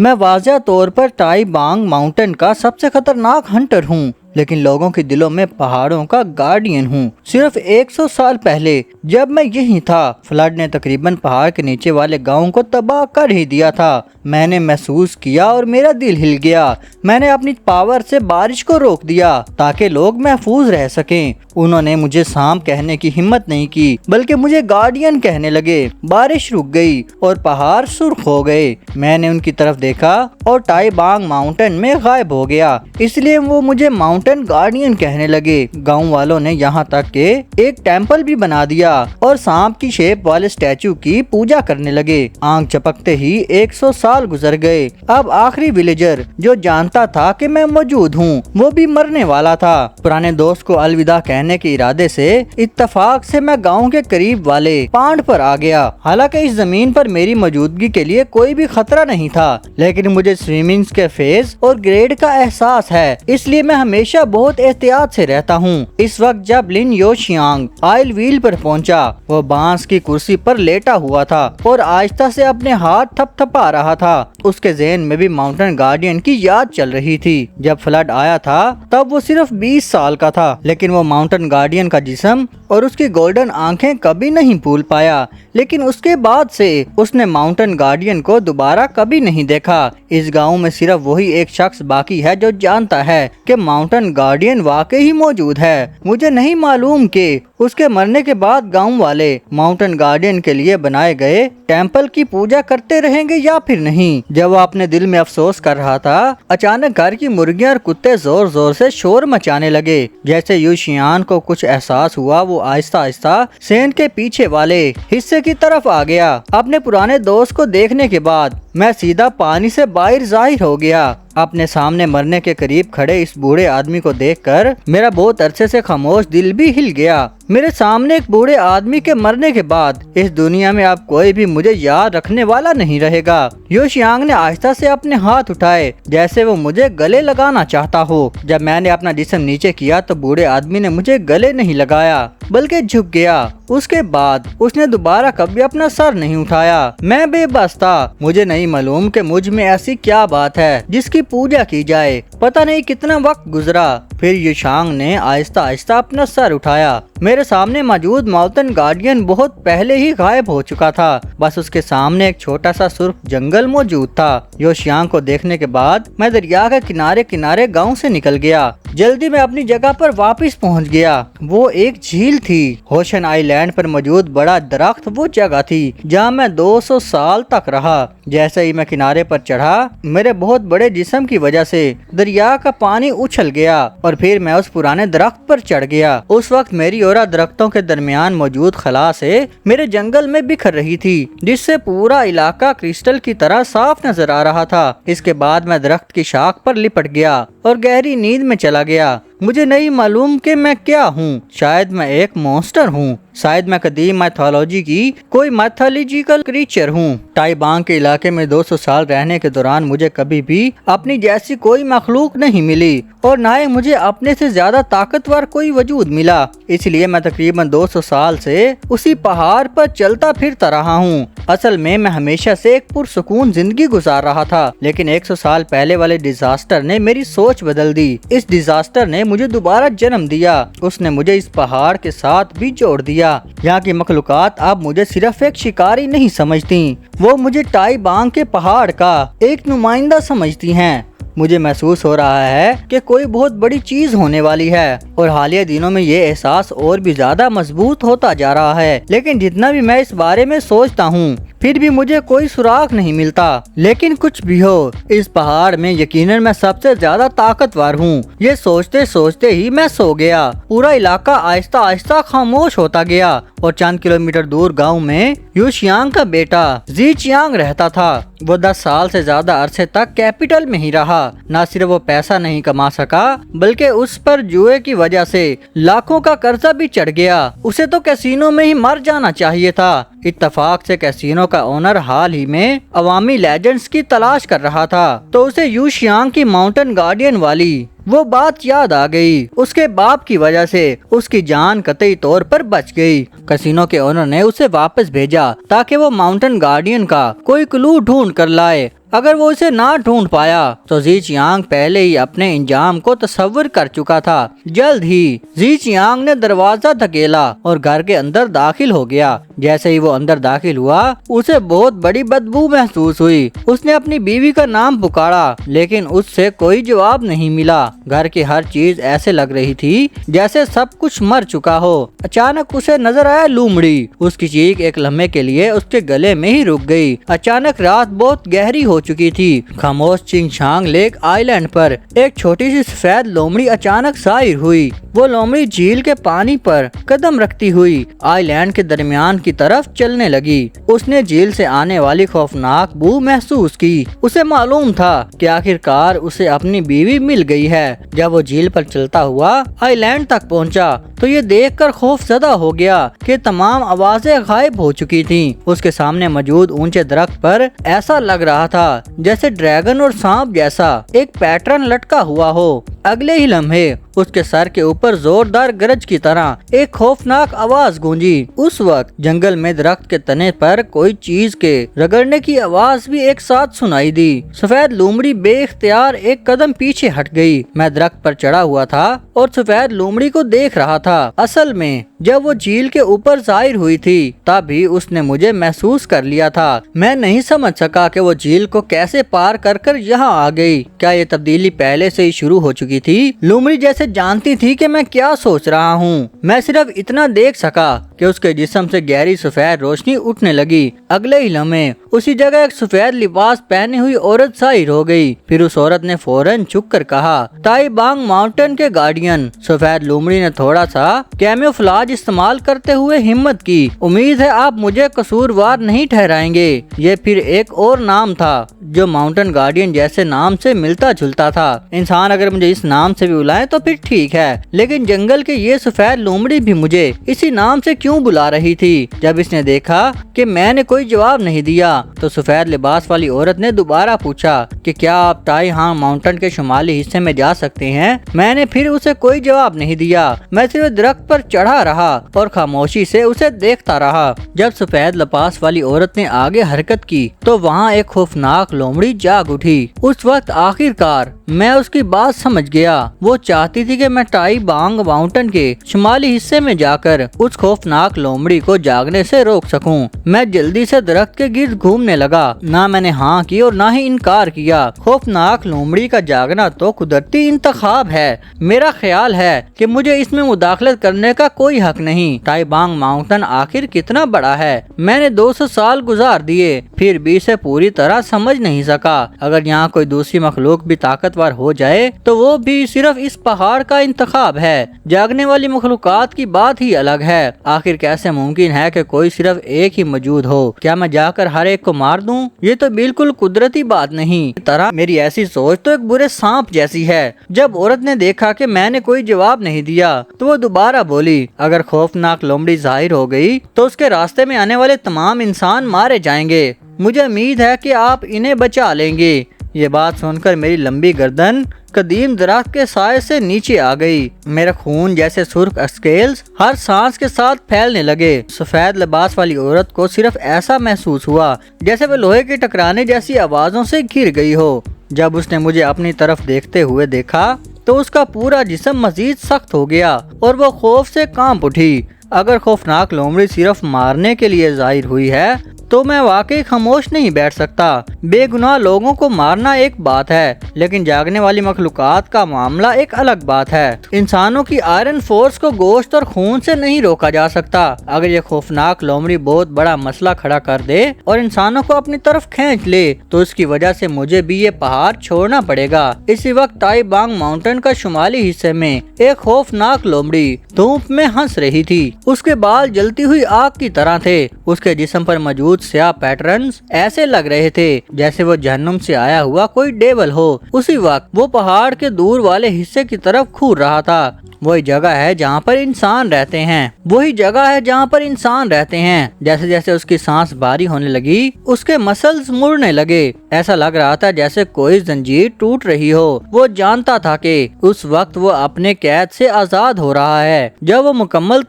میں واضح طور پر ٹائی بانگ ماؤنٹین کا سب سے خطرناک ہنٹر ہوں، لیکن لوگوں کے دلوں میں پہاڑوں کا گارڈین ہوں۔ صرف 100 سال پہلے جب میں یہیں تھا، فلڈ نے تقریباً پہاڑ کے نیچے والے گاؤں کو تباہ کر ہی دیا تھا۔ میں نے محسوس کیا اور میرا دل ہل گیا۔ میں نے اپنی پاور سے بارش کو روک دیا تاکہ لوگ محفوظ رہ سکیں۔ انہوں نے مجھے سانپ کہنے کی ہمت نہیں کی، بلکہ مجھے گارڈین کہنے لگے۔ بارش رک گئی اور پہاڑ سرخ ہو گئے۔ میں نے ان کی طرف دیکھا اور ٹائی بانگ ماؤنٹین میں غائب ہو گیا، اس لیے وہ مجھے ماؤنٹین گارڈین کہنے لگے۔ گاؤں والوں نے یہاں تک کہ ایک ٹیمپل بھی بنا دیا اور سانپ کی شیپ والے اسٹیچو کی پوجا کرنے لگے۔ آنکھ چپکتے ہی 100 سال گزر گئے۔ اب آخری ولیجر جو جانتا تھا کہ میں موجود ہوں، وہ بھی مرنے والا تھا۔ پرانے دوست کو الوداع کہنے کے ارادے سے اتفاق سے میں گاؤں کے قریب والے پانڈ پر آ گیا۔ حالانکہ اس زمین پر میری موجودگی کے لیے کوئی بھی خطرہ نہیں تھا، لیکن مجھے سوئمنگز کے فیز اور گریڈ کا احساس ہے، اس لیے میں ہمیشہ بہت احتیاط سے رہتا ہوں۔ اس وقت جب لن یوشیانگ آئل ویل پر پہنچا، وہ بانس کی کرسی پر لیٹا ہوا تھا اور آہستہ سے اپنے ہاتھ تھپ تھپا رہا تھا۔ اس کے ذہن میں بھی ماؤنٹین گارڈین کی یاد چل رہی تھی۔ جب فلڈ آیا تھا تب وہ صرف 20 سال کا تھا، لیکن وہ ماؤنٹین گارڈین کا جسم اور اس کی گولڈن آنکھیں کبھی نہیں بھول پایا۔ لیکن اس کے بعد سے اس نے ماؤنٹین گارڈین کو دوبارہ کبھی نہیں دیکھا۔ اس گاؤں میں صرف وہی ایک شخص باقی ہے جو جانتا ہے کہ ماؤنٹین گارڈین واقعی موجود ہے۔ مجھے نہیں معلوم کہ اس کے مرنے کے بعد گاؤں والے ماؤنٹین گارڈین کے لیے بنائے گئے ٹیمپل کی پوجا کرتے رہیں گے یا پھر نہیں۔ جب وہ اپنے دل میں افسوس کر رہا تھا، اچانک گھر کی مرغیاں اور کتے زور زور سے شور مچانے لگے۔ جیسے یوشیان کو کچھ احساس ہوا، وہ آہستہ آہستہ سینڈ کے پیچھے والے حصے کی طرف آ گیا۔ اپنے پرانے دوست کو دیکھنے کے بعد میں سیدھا پانی سے باہر ظاہر ہو گیا۔ اپنے سامنے مرنے کے قریب کھڑے اس بوڑھے آدمی کو دیکھ کر میرا بہت عرصے سے خاموش دل بھی ہل گیا۔ میرے سامنے ایک بوڑھے آدمی کے مرنے کے بعد اس دنیا میں اب کوئی بھی مجھے یاد رکھنے والا نہیں رہے گا۔ یوشیانگ نے آہستہ سے اپنے ہاتھ اٹھائے جیسے وہ مجھے گلے لگانا چاہتا ہو۔ جب میں نے اپنا جسم نیچے کیا تو بوڑھے آدمی نے مجھے گلے نہیں لگایا بلکہ جھک گیا۔ اس کے بعد اس نے دوبارہ کبھی اپنا سر نہیں اٹھایا۔ میں بے بس تھا۔ مجھے نہیں معلوم کہ مجھ میں ایسی کیا بات ہے جس کی پوجا کی جائے۔ پتہ نہیں کتنا وقت گزرا، پھر یوشیانگ نے آہستہ آہستہ اپنا سر اٹھایا۔ میرے سامنے موجود ماؤنٹین گارڈین بہت پہلے ہی غائب ہو چکا تھا، بس اس کے سامنے ایک چھوٹا سا سرخ جنگل موجود تھا۔ یوشیانگ کو دیکھنے کے بعد میں دریا کے کنارے کنارے گاؤں سے نکل گیا۔ جلدی میں اپنی جگہ پر واپس پہنچ گیا۔ وہ ایک جھیل تھی۔ ہوشن آئی لینڈ پر موجود بڑا درخت وہ جگہ تھی جہاں میں 200 سال تک رہا۔ جیسے ہی میں کنارے پر چڑھا، میرے بہت بڑے جسم کی وجہ سے دریا کا پانی اچھل گیا اور پھر میں اس پرانے درخت پر چڑھ گیا۔ اس وقت میری اورا درختوں کے درمیان موجود خلا سے میرے جنگل میں بکھر رہی تھی، جس سے پورا علاقہ کرسٹل کی طرح صاف نظر آ رہا تھا۔ اس کے بعد میں درخت کی شاخ پر لپٹ گیا اور گہری نیند میں چلا گیا۔ مجھے نہیں معلوم کہ میں کیا ہوں۔ شاید میں ایک مونسٹر ہوں، شاید میں قدیم میتھولوجی کی کوئی میتھولوجیکل کریچر ہوں۔ ٹائی بانگ کے علاقے میں 200 سال رہنے کے دوران مجھے کبھی بھی اپنی جیسی کوئی مخلوق نہیں ملی اور نہ ہی مجھے اپنے سے زیادہ طاقتور کوئی وجود ملا۔ اس لیے میں تقریباً 200 سال سے اسی پہاڑ پر چلتا پھرتا رہا ہوں۔ اصل میں ہمیشہ سے ایک پرسکون زندگی گزار رہا تھا، لیکن 100 سال پہلے والے ڈیزاسٹر نے میری سوچ بدل دی۔ اس ڈیزاسٹر نے مجھے دوبارہ جنم دیا۔ اس نے مجھے اس پہاڑ کے ساتھ بھی جوڑ دیا۔ یہاں کی مخلوقات اب مجھے صرف ایک شکاری نہیں سمجھتی، وہ مجھے ٹائی بانگ کے پہاڑ کا ایک نمائندہ سمجھتی ہیں۔ مجھے محسوس ہو رہا ہے کہ کوئی بہت بڑی چیز ہونے والی ہے، اور حالیہ دنوں میں یہ احساس اور بھی زیادہ مضبوط ہوتا جا رہا ہے۔ لیکن جتنا بھی میں اس بارے میں سوچتا ہوں، پھر بھی مجھے کوئی سراغ نہیں ملتا۔ لیکن کچھ بھی ہو، اس پہاڑ میں یقیناً میں سب سے زیادہ طاقتور ہوں۔ یہ سوچتے سوچتے ہی میں سو گیا۔ پورا علاقہ آہستہ آہستہ خاموش ہوتا گیا اور چند کلومیٹر دور گاؤں میں یوشیانگ کا بیٹا زی چیانگ رہتا تھا۔ وہ 10 سال سے زیادہ عرصے تک کیپٹل میں ہی رہا۔ نہ صرف وہ پیسہ نہیں کما سکا، بلکہ اس پر جوئے کی وجہ سے لاکھوں کا قرضہ بھی چڑھ گیا۔ اسے تو کیسینو میں ہی مر جانا چاہیے تھا۔ اتفاق سے کیسینو کا اونر حال ہی میں عوامی لیجنڈز کی تلاش کر رہا تھا، تو اسے یوشیانگ کی ماؤنٹین گارڈین والی وہ بات یاد آ گئی، اس کے باپ کی وجہ سے اس کی جان قطعی طور پر بچ گئی۔ کسینو کے اونر نے اسے واپس بھیجا تاکہ وہ ماؤنٹن گارڈین کا کوئی کلو ڈھونڈ کر لائے۔ اگر وہ اسے نہ ڈھونڈ پایا تو زی چیانگ پہلے ہی اپنے انجام کو تصور کر چکا تھا۔ جلد ہی زی چیانگ نے دروازہ دھکیلا اور گھر کے اندر داخل ہو گیا۔ جیسے ہی وہ اندر داخل ہوا اسے بہت بڑی بدبو محسوس ہوئی۔ اس نے اپنی بیوی کا نام پکارا لیکن اس سے کوئی جواب نہیں ملا۔ گھر کی ہر چیز ایسے لگ رہی تھی جیسے سب کچھ مر چکا ہو۔ اچانک اسے نظر آیا لومڑی۔ اس کی چیخ ایک لمحے کے لیے اس کے گلے میں ہی رک گئی۔ اچانک رات بہت گہری ہو چکی تھی۔ خاموش چنگ چانگ لیک آئی لینڈ پر ایک چھوٹی سی سفید لومڑی اچانک ظاہر ہوئی۔ وہ لومڑی جھیل کے پانی پر قدم رکھتی ہوئی آئی لینڈ کے درمیان کی طرف چلنے لگی۔ اس نے جھیل سے آنے والی خوفناک بو محسوس کی۔ اسے معلوم تھا کہ آخر کار اسے اپنی بیوی مل گئی ہے۔ جب وہ جھیل پر چلتا ہوا آئی لینڈ تک پہنچا تو یہ دیکھ کر خوف زدہ ہو گیا کہ تمام آوازیں غائب ہو چکی تھیں۔ اس کے سامنے موجود اونچے درخت پر ایسا لگ رہا تھا جیسے ڈریگن اور سانپ جیسا ایک پیٹرن لٹکا ہوا ہو۔ اگلے ہی لمحے اس کے سر کے اوپر زوردار گرج کی طرح ایک خوفناک آواز گونجی۔ اس وقت جنگل میں درخت کے تنے پر کوئی چیز کے رگڑنے کی آواز بھی ایک ساتھ سنائی دی۔ سفید لومڑی بے اختیار ایک قدم پیچھے ہٹ گئی۔ میں درخت پر چڑھا ہوا تھا اور سفید لومڑی کو دیکھ رہا تھا۔ اصل میں جب وہ جھیل کے اوپر ظاہر ہوئی تھی تب ہی اس نے مجھے محسوس کر لیا تھا۔ میں نہیں سمجھ سکا کہ وہ جھیل کو کیسے پار کر کر یہاں آ گئی۔ کیا یہ تبدیلی پہلے سے ہی شروع ہو چکی تھی؟ لومڑی جیسے جانتی تھی کہ میں کیا سوچ رہا ہوں۔ میں صرف اتنا دیکھ سکا کہ اس کے جسم سے گہری سفید روشنی اٹھنے لگی۔ اگلے ہی لمحے اسی جگہ ایک سفید لباس پہنی ہوئی عورت ظاہر ہو گئی۔ پھر اس عورت نے فوراً جھک کر کہا، ٹائی بانگ ماؤنٹن کے گارڈین۔ سفید لومڑی نے تھوڑا سا کیموفلاج استعمال کرتے ہوئے ہمت کی۔ امید ہے آپ مجھے قصوروار نہیں ٹھہرائیں گے۔ یہ پھر ایک اور نام تھا جو ماؤنٹن گارڈین جیسے نام سے ملتا جلتا تھا۔ انسان اگر مجھے اس نام سے بھی بلائے تو پھر ٹھیک ہے، لیکن جنگل کے یہ سفید لومڑی بھی مجھے اسی نام سے کیوں بلا رہی تھی؟ جب اس نے دیکھا کہ میں نے کوئی جواب نہیں دیا تو سفید لباس والی عورت نے دوبارہ پوچھا کہ کیا آپ ٹائی ہانگ ماؤنٹن کے شمالی حصے میں جا سکتے ہیں؟ میں نے پھر اسے کوئی جواب نہیں دیا۔ میں صرف درخت پر چڑھا رہا اور خاموشی سے اسے دیکھتا رہا۔ جب سفید لباس والی عورت نے آگے حرکت کی تو وہاں ایک خوفناک لومڑی جاگ اٹھی۔ اس وقت آخر کار میں اس کی بات سمجھ گیا۔ وہ چاہتی تھی کہ میں ٹائی بانگ ماؤنٹن کے شمالی حصے میں جا کر اس خوفناک لومڑی کو جاگنے سے روک سکوں۔ میں جلدی سے درخت کے گرد گھومنے لگا۔ نہ میں نے ہاں کی اور نہ ہی انکار کیا۔ خوفناک لومڑی کا جاگنا تو قدرتی انتخاب ہے۔ میرا خیال ہے کہ مجھے اس میں مداخلت کرنے کا کوئی حق نہیں۔ ٹائی بانگ ماؤنٹن آخر کتنا بڑا ہے؟ میں نے 200 سال گزار دیے پھر بھی اسے پوری طرح سمجھ نہیں سکا۔ اگر یہاں کوئی دوسری مخلوق بھی طاقتور ہو جائے تو وہ بھی صرف اس پہاڑ کا انتخاب ہے۔ جاگنے والی مخلوقات کی بات ہی الگ ہے۔ آخر کیسے ممکن ہے کہ کوئی صرف ایک ہی موجود ہو؟ کیا میں جا کر ہر ایک کو مار دوں؟ یہ تو بالکل قدرتی بات نہیں۔ اس طرح میری ایسی سوچ تو ایک برے سانپ جیسی ہے۔ جب عورت نے دیکھا کہ میں نے کوئی جواب نہیں دیا تو وہ دوبارہ بولی، اگر خوفناک لومڑی ظاہر ہو گئی تو اس کے راستے میں آنے والے تمام انسان مارے جائیں گے۔ مجھے امید ہے کہ آپ انہیں بچا لیں گے۔ یہ بات سن کر میری لمبی گردن قدیم درخت کے سائے سے نیچے آ گئی۔ میرے خون جیسے سرخ اسکیلز ہر سانس کے ساتھ پھیلنے لگے۔ سفید لباس والی عورت کو صرف ایسا محسوس ہوا جیسے وہ لوہے کے ٹکرانے جیسی آوازوں سے گر گئی ہو۔ جب اس نے مجھے اپنی طرف دیکھتے ہوئے دیکھا تو اس کا پورا جسم مزید سخت ہو گیا اور وہ خوف سے کانپ اٹھی۔ اگر خوفناک لومڑی صرف مارنے کے لیے ظاہر ہوئی ہے تو میں واقعی خاموش نہیں بیٹھ سکتا۔ بے گناہ لوگوں کو مارنا ایک بات ہے لیکن جاگنے والی مخلوقات کا معاملہ ایک الگ بات ہے۔ انسانوں کی آئرن فورس کو گوشت اور خون سے نہیں روکا جا سکتا۔ اگر یہ خوفناک لومڑی بہت بڑا مسئلہ کھڑا کر دے اور انسانوں کو اپنی طرف کھینچ لے تو اس کی وجہ سے مجھے بھی یہ پہاڑ چھوڑنا پڑے گا۔ اسی وقت ٹائی بانگ ماؤنٹن کا شمالی حصے میں ایک خوفناک لومڑی دھوپ میں ہنس رہی تھی۔ اس کے بال جلتی ہوئی آگ کی طرح تھے۔ اس کے جسم پر موجود کچھ سیاہ پیٹرنز ایسے لگ رہے تھے جیسے وہ جہنم سے آیا ہوا کوئی ڈیول ہو۔ اسی وقت وہ پہاڑ کے دور والے حصے کی طرف کھور رہا تھا۔ وہی جگہ ہے جہاں پر انسان رہتے ہیں، وہی جگہ ہے جہاں پر انسان رہتے ہیں۔ جیسے جیسے اس کی سانس بھاری ہونے لگی اس کے مسلز مڑنے لگے، ایسا لگ رہا تھا جیسے کوئی زنجیر ٹوٹ رہی ہو۔ وہ جانتا تھا کہ اس وقت وہ اپنے قید سے آزاد ہو رہا ہے۔ جب وہ مکمل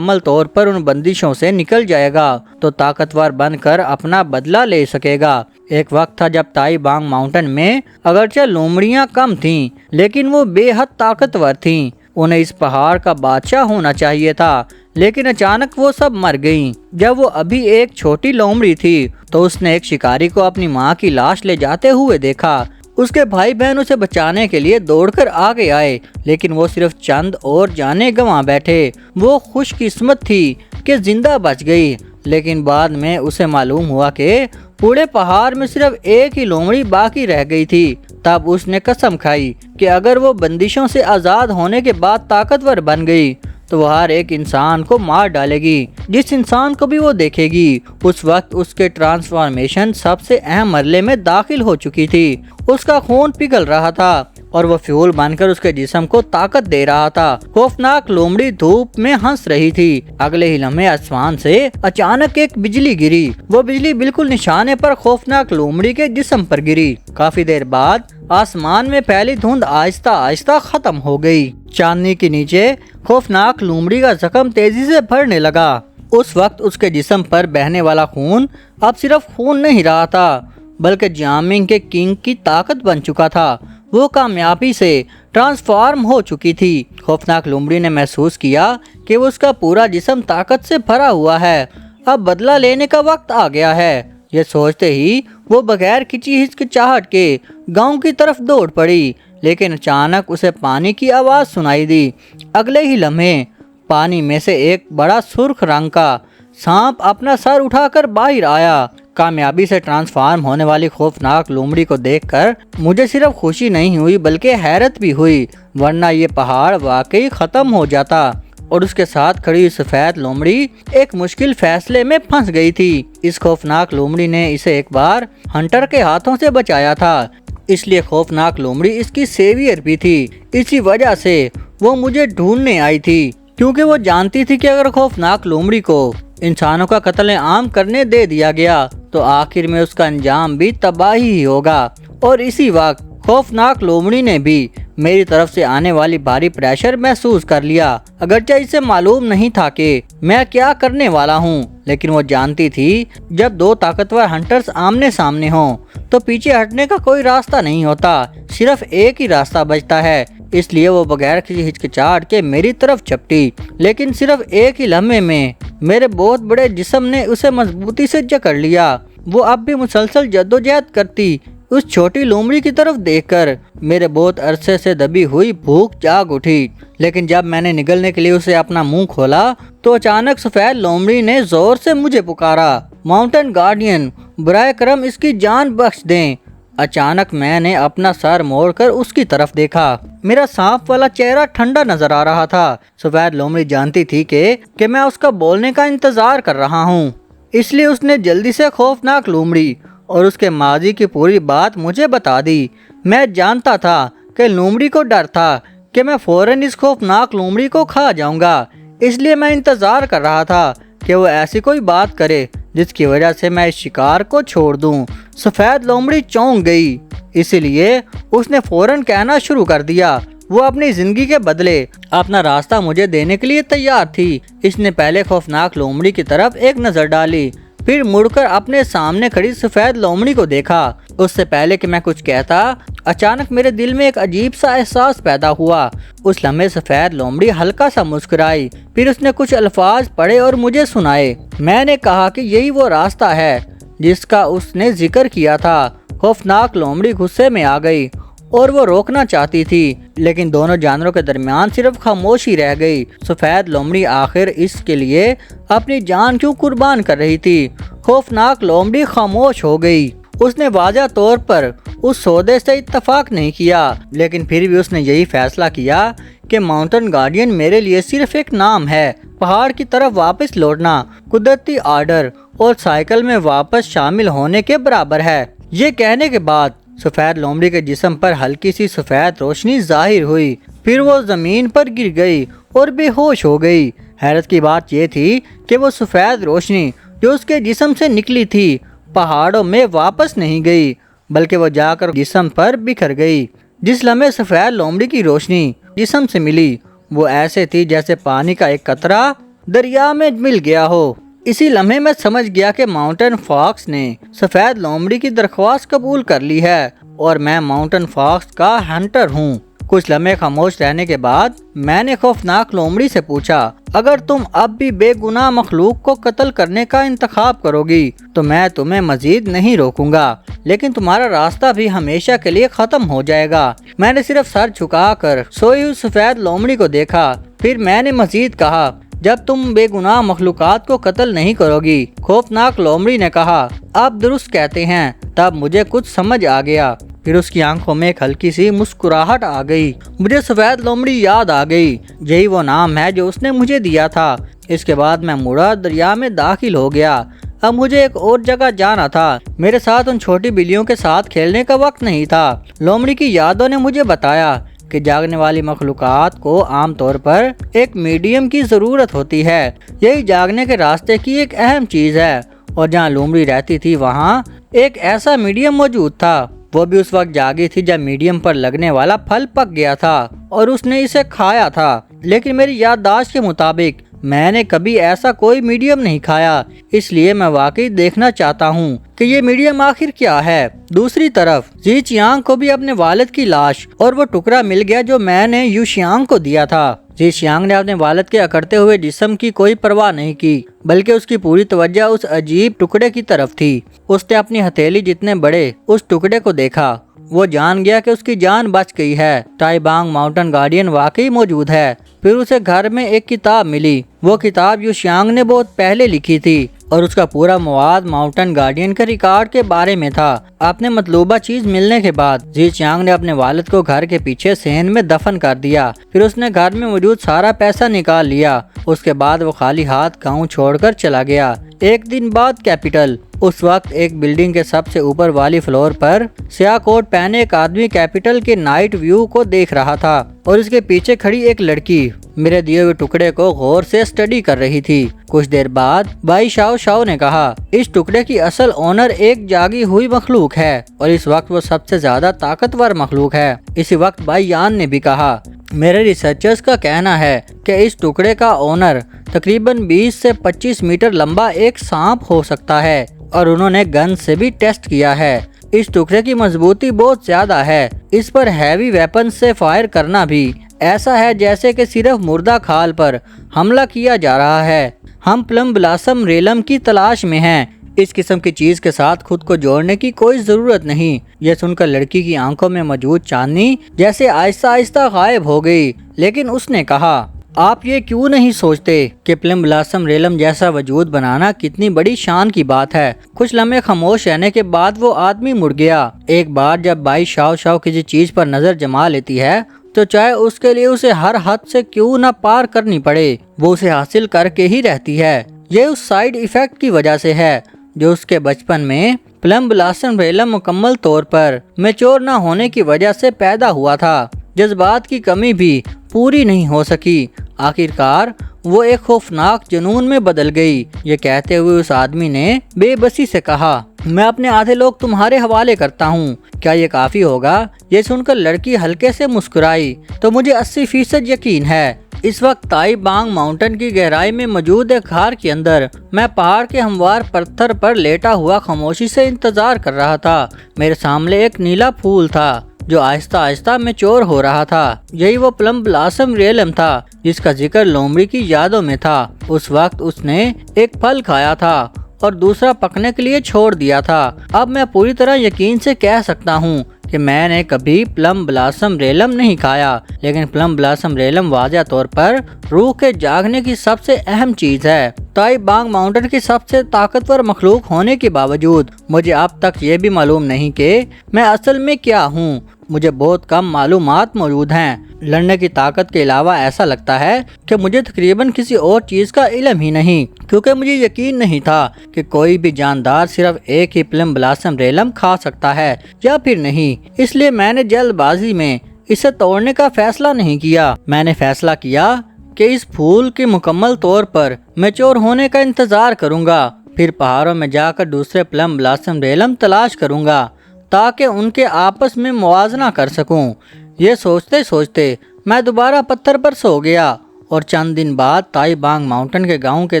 طور پر ان بندشوں سے نکل جائے گا تو طاقتور بن کر اپنا بدلہ لے سکے گا۔ ایک وقت تھا جب تائی بانگ ماؤنٹن میں اگرچہ لومڑیاں کم تھیں لیکن وہ بے حد طاقتور تھیں۔ انہیں اس پہاڑ کا بادشاہ ہونا چاہیے تھا، لیکن اچانک وہ سب مر گئیں۔ جب وہ ابھی ایک چھوٹی لومڑی تھی تو اس نے ایک شکاری کو اپنی ماں کی لاش لے جاتے ہوئے دیکھا۔ اس کے بھائی بہن اسے بچانے کے لیے دوڑ کر آگے آئے، لیکن وہ صرف چند اور جانیں گنوا بیٹھے۔ وہ خوش قسمت تھی کہ زندہ بچ گئی، لیکن بعد میں اسے معلوم ہوا کہ پورے پہاڑ میں صرف ایک ہی لومڑی باقی رہ گئی تھی۔ تب اس نے قسم کھائی کہ اگر وہ بندشوں سے آزاد ہونے کے بعد طاقتور بن گئی تو وہ ہر ایک انسان کو مار ڈالے گی جس انسان کو بھی وہ دیکھے گی۔ اس وقت اس کے ٹرانسفارمیشن سب سے اہم مرحلے میں داخل ہو چکی تھی۔ اس کا خون پگھل رہا تھا اور وہ فیول بن کر اس کے جسم کو طاقت دے رہا تھا۔ خوفناک لومڑی دھوپ میں ہنس رہی تھی۔ اگلے ہی لمحے آسمان سے اچانک ایک بجلی گری۔ وہ بجلی بالکل نشانے پر خوفناک لومڑی کے جسم پر گری۔ کافی دیر بعد آسمان میں پھیلی دھند آہستہ آہستہ ختم ہو گئی۔ چاندنی کے نیچے خوفناک لومڑی کا زخم تیزی سے بڑھنے لگا۔ اس وقت اس کے جسم پر بہنے والا خون اب صرف خون نہیں رہا تھا بلکہ جیامنگ کے کنگ کی طاقت بن چکا تھا۔ وہ کامیابی سے ٹرانسفارم ہو چکی تھی۔ خوفناک لومڑی نے محسوس کیا کہ اس کا پورا جسم طاقت سے بھرا ہوا ہے۔ اب بدلہ لینے کا وقت آ گیا ہے۔ یہ سوچتے ہی وہ بغیر کسی ہچکچاہٹ کے گاؤں کی طرف دوڑ پڑی، لیکن اچانک اسے پانی کی آواز سنائی دی۔ اگلے ہی لمحے پانی میں سے ایک بڑا سرخ رنگ کا سانپ اپنا سر اٹھا کر باہر آیا۔ کامیابی سے ٹرانسفارم ہونے والی خوفناک لومڑی کو دیکھ کر مجھے صرف خوشی نہیں ہوئی بلکہ حیرت بھی ہوئی، ورنہ یہ پہاڑ واقعی ختم ہو جاتا اور اس کے ساتھ کھڑی سفید لومڑی ایک مشکل فیصلے میں پھنس گئی تھی۔ اس خوفناک لومڑی نے اسے ایک بار ہنٹر کے ہاتھوں سے بچایا تھا، اس لیے خوفناک لومڑی اس کی سیویئر بھی تھی۔ اسی وجہ سے وہ مجھے ڈھونڈنے آئی تھی، کیونکہ وہ جانتی تھی کہ اگر خوفناک لومڑی کو انسانوں کا قتل عام کرنے دے دیا گیا تو آخر میں اس کا انجام بھی تباہی ہی ہوگا۔ اور اسی وقت خوفناک لومڑی نے بھی میری طرف سے آنے والی بھاری پریشر محسوس کر لیا۔ اگرچہ اسے معلوم نہیں تھا کہ میں کیا کرنے والا ہوں، لیکن وہ جانتی تھی جب دو طاقتور ہنٹرز آمنے سامنے ہوں تو پیچھے ہٹنے کا کوئی راستہ نہیں ہوتا، صرف ایک ہی راستہ بچتا ہے۔ اس لیے وہ بغیر کسی ہچکچاہٹ کے میری طرف چپٹی، لیکن صرف ایک ہی لمحے میں میرے بہت بڑے جسم نے اسے مضبوطی سے جکڑ لیا۔ وہ اب بھی مسلسل جدوجہد کرتی۔ اس چھوٹی لومڑی کی طرف دیکھ کر میرے بہت عرصے سے دبی ہوئی بھوک جاگ اٹھی، لیکن جب میں نے نگلنے کے لیے اسے اپنا منہ کھولا تو اچانک سفید لومڑی نے زور سے مجھے پکارا، ماؤنٹن گارڈین، برائے کرم اس کی جان بخش دیں۔ اچانک میں نے اپنا سر موڑ کر اس کی طرف دیکھا۔ میرا سانپ والا چہرہ ٹھنڈا نظر آ رہا تھا۔ سفید لومڑی جانتی تھی کہ میں اس کا بولنے کا انتظار کر رہا ہوں، اس لیے اس نے جلدی سے خوفناک لومڑی اور اس کے ماضی کی پوری بات مجھے بتا دی۔ میں جانتا تھا کہ لومڑی کو ڈر تھا کہ میں فوراً اس خوفناک لومڑی کو کھا جاؤں گا، اس لیے میں انتظار کر رہا تھا کہ وہ ایسی کوئی بات کرے جس کی وجہ سے میں اس شکار کو چھوڑ دوں۔ سفید لومڑی چونک گئی، اسی لیے اس نے فوراً کہنا شروع کر دیا۔ وہ اپنی زندگی کے بدلے اپنا راستہ مجھے دینے کے لیے تیار تھی۔ اس نے پہلے خوفناک لومڑی کی طرف ایک نظر ڈالی، پھر مڑ کر اپنے سامنے کھڑی سفید لومڑی کو دیکھا۔ اس سے پہلے کہ میں کچھ کہتا، اچانک میرے دل میں ایک عجیب سا احساس پیدا ہوا۔ اس لمحے سفید لومڑی ہلکا سا مسکرائی، پھر اس نے کچھ الفاظ پڑھے اور مجھے سنائے۔ میں نے کہا کہ یہی وہ راستہ ہے جس کا اس نے ذکر کیا تھا۔ خوفناک لومڑی غصے میں آ گئی اور وہ روکنا چاہتی تھی، لیکن دونوں جانوروں کے درمیان صرف خاموشی رہ گئی۔ سفید لومڑی آخر اس کے لیے اپنی جان کیوں قربان کر رہی تھی؟ خوفناک لومڑی خاموش ہو گئی۔ اس نے واضح طور پر اس سودے سے اتفاق نہیں کیا، لیکن پھر بھی اس نے یہی فیصلہ کیا کہ ماؤنٹن گارڈین میرے لیے صرف ایک نام ہے۔ پہاڑ کی طرف واپس لوٹنا قدرتی آرڈر اور سائیکل میں واپس شامل ہونے کے برابر ہے۔ یہ کہنے کے بعد سفید لومڑی کے جسم پر ہلکی سی سفید روشنی ظاہر ہوئی، پھر وہ زمین پر گر گئی اور بے ہوش ہو گئی۔ حیرت کی بات یہ تھی کہ وہ سفید روشنی جو اس کے جسم سے نکلی تھی پہاڑوں میں واپس نہیں گئی، بلکہ وہ جا کر جسم پر بکھر گئی۔ جس لمحے سفید لومڑی کی روشنی جسم سے ملی وہ ایسے تھی جیسے پانی کا ایک قطرہ دریا میں مل گیا ہو۔ اسی لمحے میں سمجھ گیا کہ ماؤنٹن فاکس نے سفید لومڑی کی درخواست قبول کر لی ہے اور میں ماؤنٹن فاکس کا ہنٹر ہوں۔ کچھ لمحے خاموش رہنے کے بعد میں نے خوفناک لومڑی سے پوچھا، اگر تم اب بھی بے گناہ مخلوق کو قتل کرنے کا انتخاب کرو گی تو میں تمہیں مزید نہیں روکوں گا، لیکن تمہارا راستہ بھی ہمیشہ کے لیے ختم ہو جائے گا۔ میں نے صرف سر جھکا کر سوئی ہوئی سفید لومڑی کو دیکھا، پھر میں نے مزید کہا، جب تم بے گناہ مخلوقات کو قتل نہیں کرو گی۔ خوفناک لومڑی نے کہا، آپ درست کہتے ہیں۔ تب مجھے کچھ سمجھ آ گیا، پھر اس کی آنکھوں میں ایک ہلکی سی مسکراہٹ آ گئی۔ مجھے سفید لومڑی یاد آ گئی، یہی وہ نام ہے جو اس نے مجھے دیا تھا۔ اس کے بعد میں مڑا دریا میں داخل ہو گیا۔ اب مجھے ایک اور جگہ جانا تھا، میرے ساتھ ان چھوٹی بلیوں کے ساتھ کھیلنے کا وقت نہیں تھا۔ لومڑی کی یادوں نے مجھے بتایا کہ جاگنے والی مخلوقات کو عام طور پر ایک میڈیم کی ضرورت ہوتی ہے، یہی جاگنے کے راستے کی ایک اہم چیز ہے، اور جہاں لومڑی رہتی تھی وہاں ایک ایسا میڈیم موجود تھا۔ وہ بھی اس وقت جاگی تھی جب میڈیم پر لگنے والا پھل پک گیا تھا اور اس نے اسے کھایا تھا، لیکن میری یادداشت کے مطابق میں نے کبھی ایسا کوئی میڈیم نہیں کھایا، اس لیے میں واقعی دیکھنا چاہتا ہوں کہ یہ میڈیم آخر کیا ہے۔ دوسری طرف زی چیانگ کو بھی اپنے والد کی لاش اور وہ ٹکڑا مل گیا جو میں نے یو شیانگ کو دیا تھا۔ زی شیانگ نے اپنے والد کے اکڑتے ہوئے جسم کی کوئی پرواہ نہیں کی، بلکہ اس کی پوری توجہ اس عجیب ٹکڑے کی طرف تھی۔ اس نے اپنی ہتھیلی جتنے بڑے اس ٹکڑے کو دیکھا، وہ جان گیا کہ اس کی جان بچ گئی ہے۔ ٹائی بانگ ماؤنٹن گارڈین واقعی موجود ہے۔ پھر اسے گھر میں ایک کتاب ملی، وہ کتاب یو شیانگ نے بہت پہلے لکھی تھی اور اس کا پورا مواد ماؤنٹن گارڈین کے ریکارڈ کے بارے میں تھا۔ اپنے مطلوبہ چیز ملنے کے بعد زی چیانگ نے اپنے والد کو گھر کے پیچھے سین میں دفن کر دیا۔ پھر اس نے گھر میں موجود سارا پیسہ نکال لیا۔ اس کے بعد وہ خالی ہاتھ گاؤں چھوڑ کر چلا گیا۔ ایک دن بعد کیپٹل، اس وقت ایک بلڈنگ کے سب سے اوپر والی فلور پر سیاہ کوٹ پہنے ایک آدمی کیپٹل کے نائٹ ویو کو دیکھ رہا تھا اور اس کے پیچھے کھڑی ایک لڑکی میرے دیے ہوئے ٹکڑے کو غور سے اسٹڈی کر رہی تھی۔ کچھ دیر بعد بائی شاؤ شاؤ نے کہا، اس ٹکڑے کی اصل اونر ایک جاگی ہوئی مخلوق ہے اور اس وقت وہ سب سے زیادہ طاقتور مخلوق ہے۔ اسی وقت بائی یان نے بھی کہا، میرے ریسرچرز کا کہنا ہے کہ اس ٹکڑے کا اونر تقریباً 20 سے 25 میٹر لمبا ایک سانپ ہو سکتا ہے، اور انہوں نے گن سے بھی ٹیسٹ کیا ہے۔ اس ٹکڑے کی مضبوطی بہت زیادہ ہے، اس پر ہیوی ویپن سے فائر کرنا بھی ایسا ہے جیسے کہ صرف مردہ کھال پر حملہ کیا جا رہا ہے۔ ہم پلم بلاسم ریلم کی تلاش میں ہیں، اس قسم کی چیز کے ساتھ خود کو جوڑنے کی کوئی ضرورت نہیں۔ یہ سن کر لڑکی کی آنکھوں میں موجود چاندنی جیسے آہستہ آہستہ غائب ہو گئی، لیکن اس نے کہا، آپ یہ کیوں نہیں سوچتے کہ پلم بلاسم ریلم جیسا وجود بنانا کتنی بڑی شان کی بات ہے؟ کچھ لمحے خاموش رہنے کے بعد وہ آدمی مڑ گیا۔ ایک بار جب بائی شاؤ شاؤ کسی چیز پر نظر جما لیتی ہے تو چاہے اس کے لیے اسے ہر حد سے کیوں نہ پار کرنی پڑے، وہ اسے حاصل کر کے ہی رہتی ہے۔ یہ اس سائیڈ ایفیکٹ کی وجہ سے ہے جو اس کے بچپن میں پلم بلاسم ریلم مکمل طور پر میچور نہ ہونے کی وجہ سے پیدا ہوا تھا۔ جذبات کی کمی بھی پوری نہیں ہو سکی۔ آخرکار وہ ایک خوفناک جنون میں بدل گئی۔ یہ کہتے ہوئے اس آدمی نے بے بسی سے کہا، میں اپنے آدھے لوگ تمہارے حوالے کرتا ہوں، کیا یہ کافی ہوگا؟ یہ سن کر لڑکی ہلکے سے مسکرائی، تو مجھے 80% یقین ہے۔ اس وقت تائی بانگ ماؤنٹن کی گہرائی میں موجود ایک غار کے اندر میں پہاڑ کے ہموار پتھر پر لیٹا ہوا خاموشی سے انتظار کر رہا تھا۔ میرے سامنے ایک نیلا پھول تھا جو آہستہ آہستہ میچور ہو رہا تھا۔ یہی وہ پلم بلاسم ریلم تھا جس کا ذکر لومڑی کی یادوں میں تھا۔ اس وقت اس نے ایک پھل کھایا تھا اور دوسرا پکنے کے لیے چھوڑ دیا تھا۔ اب میں پوری طرح یقین سے کہہ سکتا ہوں کہ میں نے کبھی پلم بلاسم ریلم نہیں کھایا، لیکن پلم بلاسم ریلم واضح طور پر روح کے جاگنے کی سب سے اہم چیز ہے۔ تائی بانگ ماؤنٹن کی سب سے طاقتور مخلوق ہونے کے باوجود مجھے اب تک یہ بھی معلوم نہیں کہ میں اصل میں کیا ہوں۔ مجھے بہت کم معلومات موجود ہیں۔ لڑنے کی طاقت کے علاوہ ایسا لگتا ہے کہ مجھے تقریباً کسی اور چیز کا علم ہی نہیں، کیونکہ مجھے یقین نہیں تھا کہ کوئی بھی جاندار صرف ایک ہی پلم بلاسم ریلم کھا سکتا ہے یا پھر نہیں۔ اس لیے میں نے جلد بازی میں اسے توڑنے کا فیصلہ نہیں کیا۔ میں نے فیصلہ کیا کہ اس پھول کے مکمل طور پر میچور ہونے کا انتظار کروں گا، پھر پہاڑوں میں جا کر دوسرے پلم بلاسم ریلم تلاش کروں گا تاکہ ان کے آپس میں موازنہ کر سکوں۔ یہ سوچتے سوچتے میں دوبارہ پتھر پر سو گیا اور چند دن بعد تائی بانگ ماؤنٹن کے گاؤں کے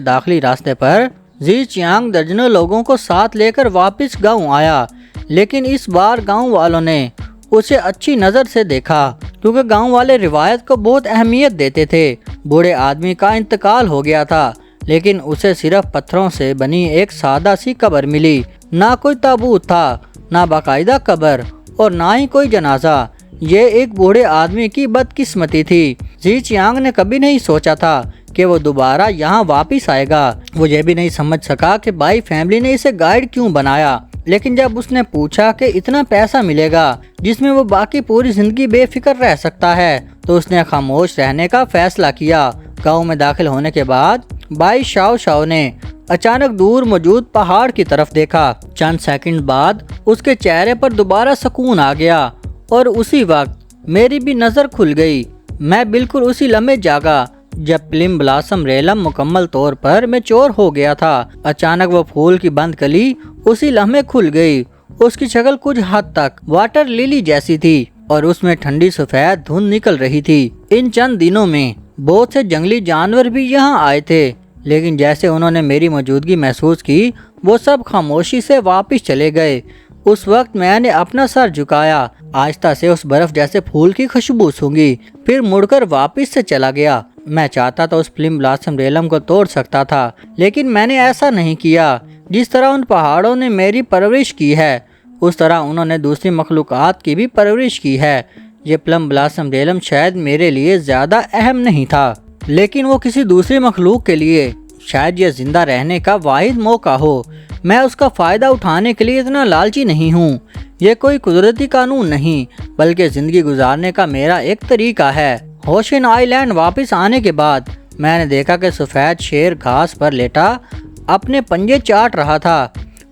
داخلی راستے پر زی چیانگ درجنوں لوگوں کو ساتھ لے کر واپس گاؤں آیا، لیکن اس بار گاؤں والوں نے اسے اچھی نظر سے دیکھا کیونکہ گاؤں والے روایت کو بہت اہمیت دیتے تھے۔ بوڑھے آدمی کا انتقال ہو گیا تھا، لیکن اسے صرف پتھروں سے بنی ایک سادہ سی قبر ملی، نہ کوئی تابوت تھا، نہ باقاعدہ قبر اور نہ ہی کوئی جنازہ۔ یہ ایک بوڑھے آدمی کی بدقسمتی تھی۔ زی چیانگ نے کبھی نہیں سوچا تھا کہ وہ دوبارہ یہاں واپس آئے گا۔ وہ یہ بھی نہیں سمجھ سکا کہ بائی فیملی نے اسے گائیڈ کیوں بنایا، لیکن جب اس نے پوچھا کہ اتنا پیسہ ملے گا جس میں وہ باقی پوری زندگی بے فکر رہ سکتا ہے، تو اس نے خاموش رہنے کا فیصلہ کیا۔ گاؤں میں داخل ہونے کے بعد بائی شاؤ شاؤ نے اچانک دور موجود پہاڑ کی طرف دیکھا۔ چند سیکنڈ بعد اس کے چہرے پر دوبارہ سکون آ گیا اور اسی وقت میری بھی نظر کھل گئی۔ میں بالکل اسی لمحے جاگا جب پلم بلاسم ریلم مکمل طور پر میچور ہو گیا تھا۔ اچانک وہ پھول کی بند کلی اسی لمحے کھل گئی۔ اس کی شکل کچھ حد تک واٹر لیلی جیسی تھی اور اس میں ٹھنڈی سفید دھند نکل رہی تھی۔ ان چند دنوں میں بہت سے جنگلی جانور بھی یہاں آئے تھے، لیکن جیسے انہوں نے میری موجودگی محسوس کی وہ سب خاموشی سے واپس چلے گئے۔ اس وقت میں نے اپنا سر جھکایا، آہستہ سے اس برف جیسے پھول کی خوشبو سونگھی، پھر مڑ کر واپس سے چلا گیا۔ میں چاہتا تھا اس پلم بلاسم ریلم کو توڑ سکتا تھا، لیکن میں نے ایسا نہیں کیا۔ جس طرح ان پہاڑوں نے میری پرورش کی ہے، اس طرح انہوں نے دوسری مخلوقات کی بھی پرورش کی ہے۔ یہ پلم بلاسم ریلم شاید میرے لیے زیادہ اہم نہیں تھا، لیکن وہ کسی دوسری مخلوق کے لیے شاید یہ زندہ رہنے کا واحد موقع ہو۔ میں اس کا فائدہ اٹھانے کے لیے اتنا لالچی نہیں ہوں۔ یہ کوئی قدرتی قانون نہیں، بلکہ زندگی گزارنے کا میرا ایک طریقہ ہے۔ ہوشن آئی لینڈ واپس آنے کے بعد میں نے دیکھا کہ سفید شیر گھاس پر لیٹا اپنے پنجے چاٹ رہا تھا۔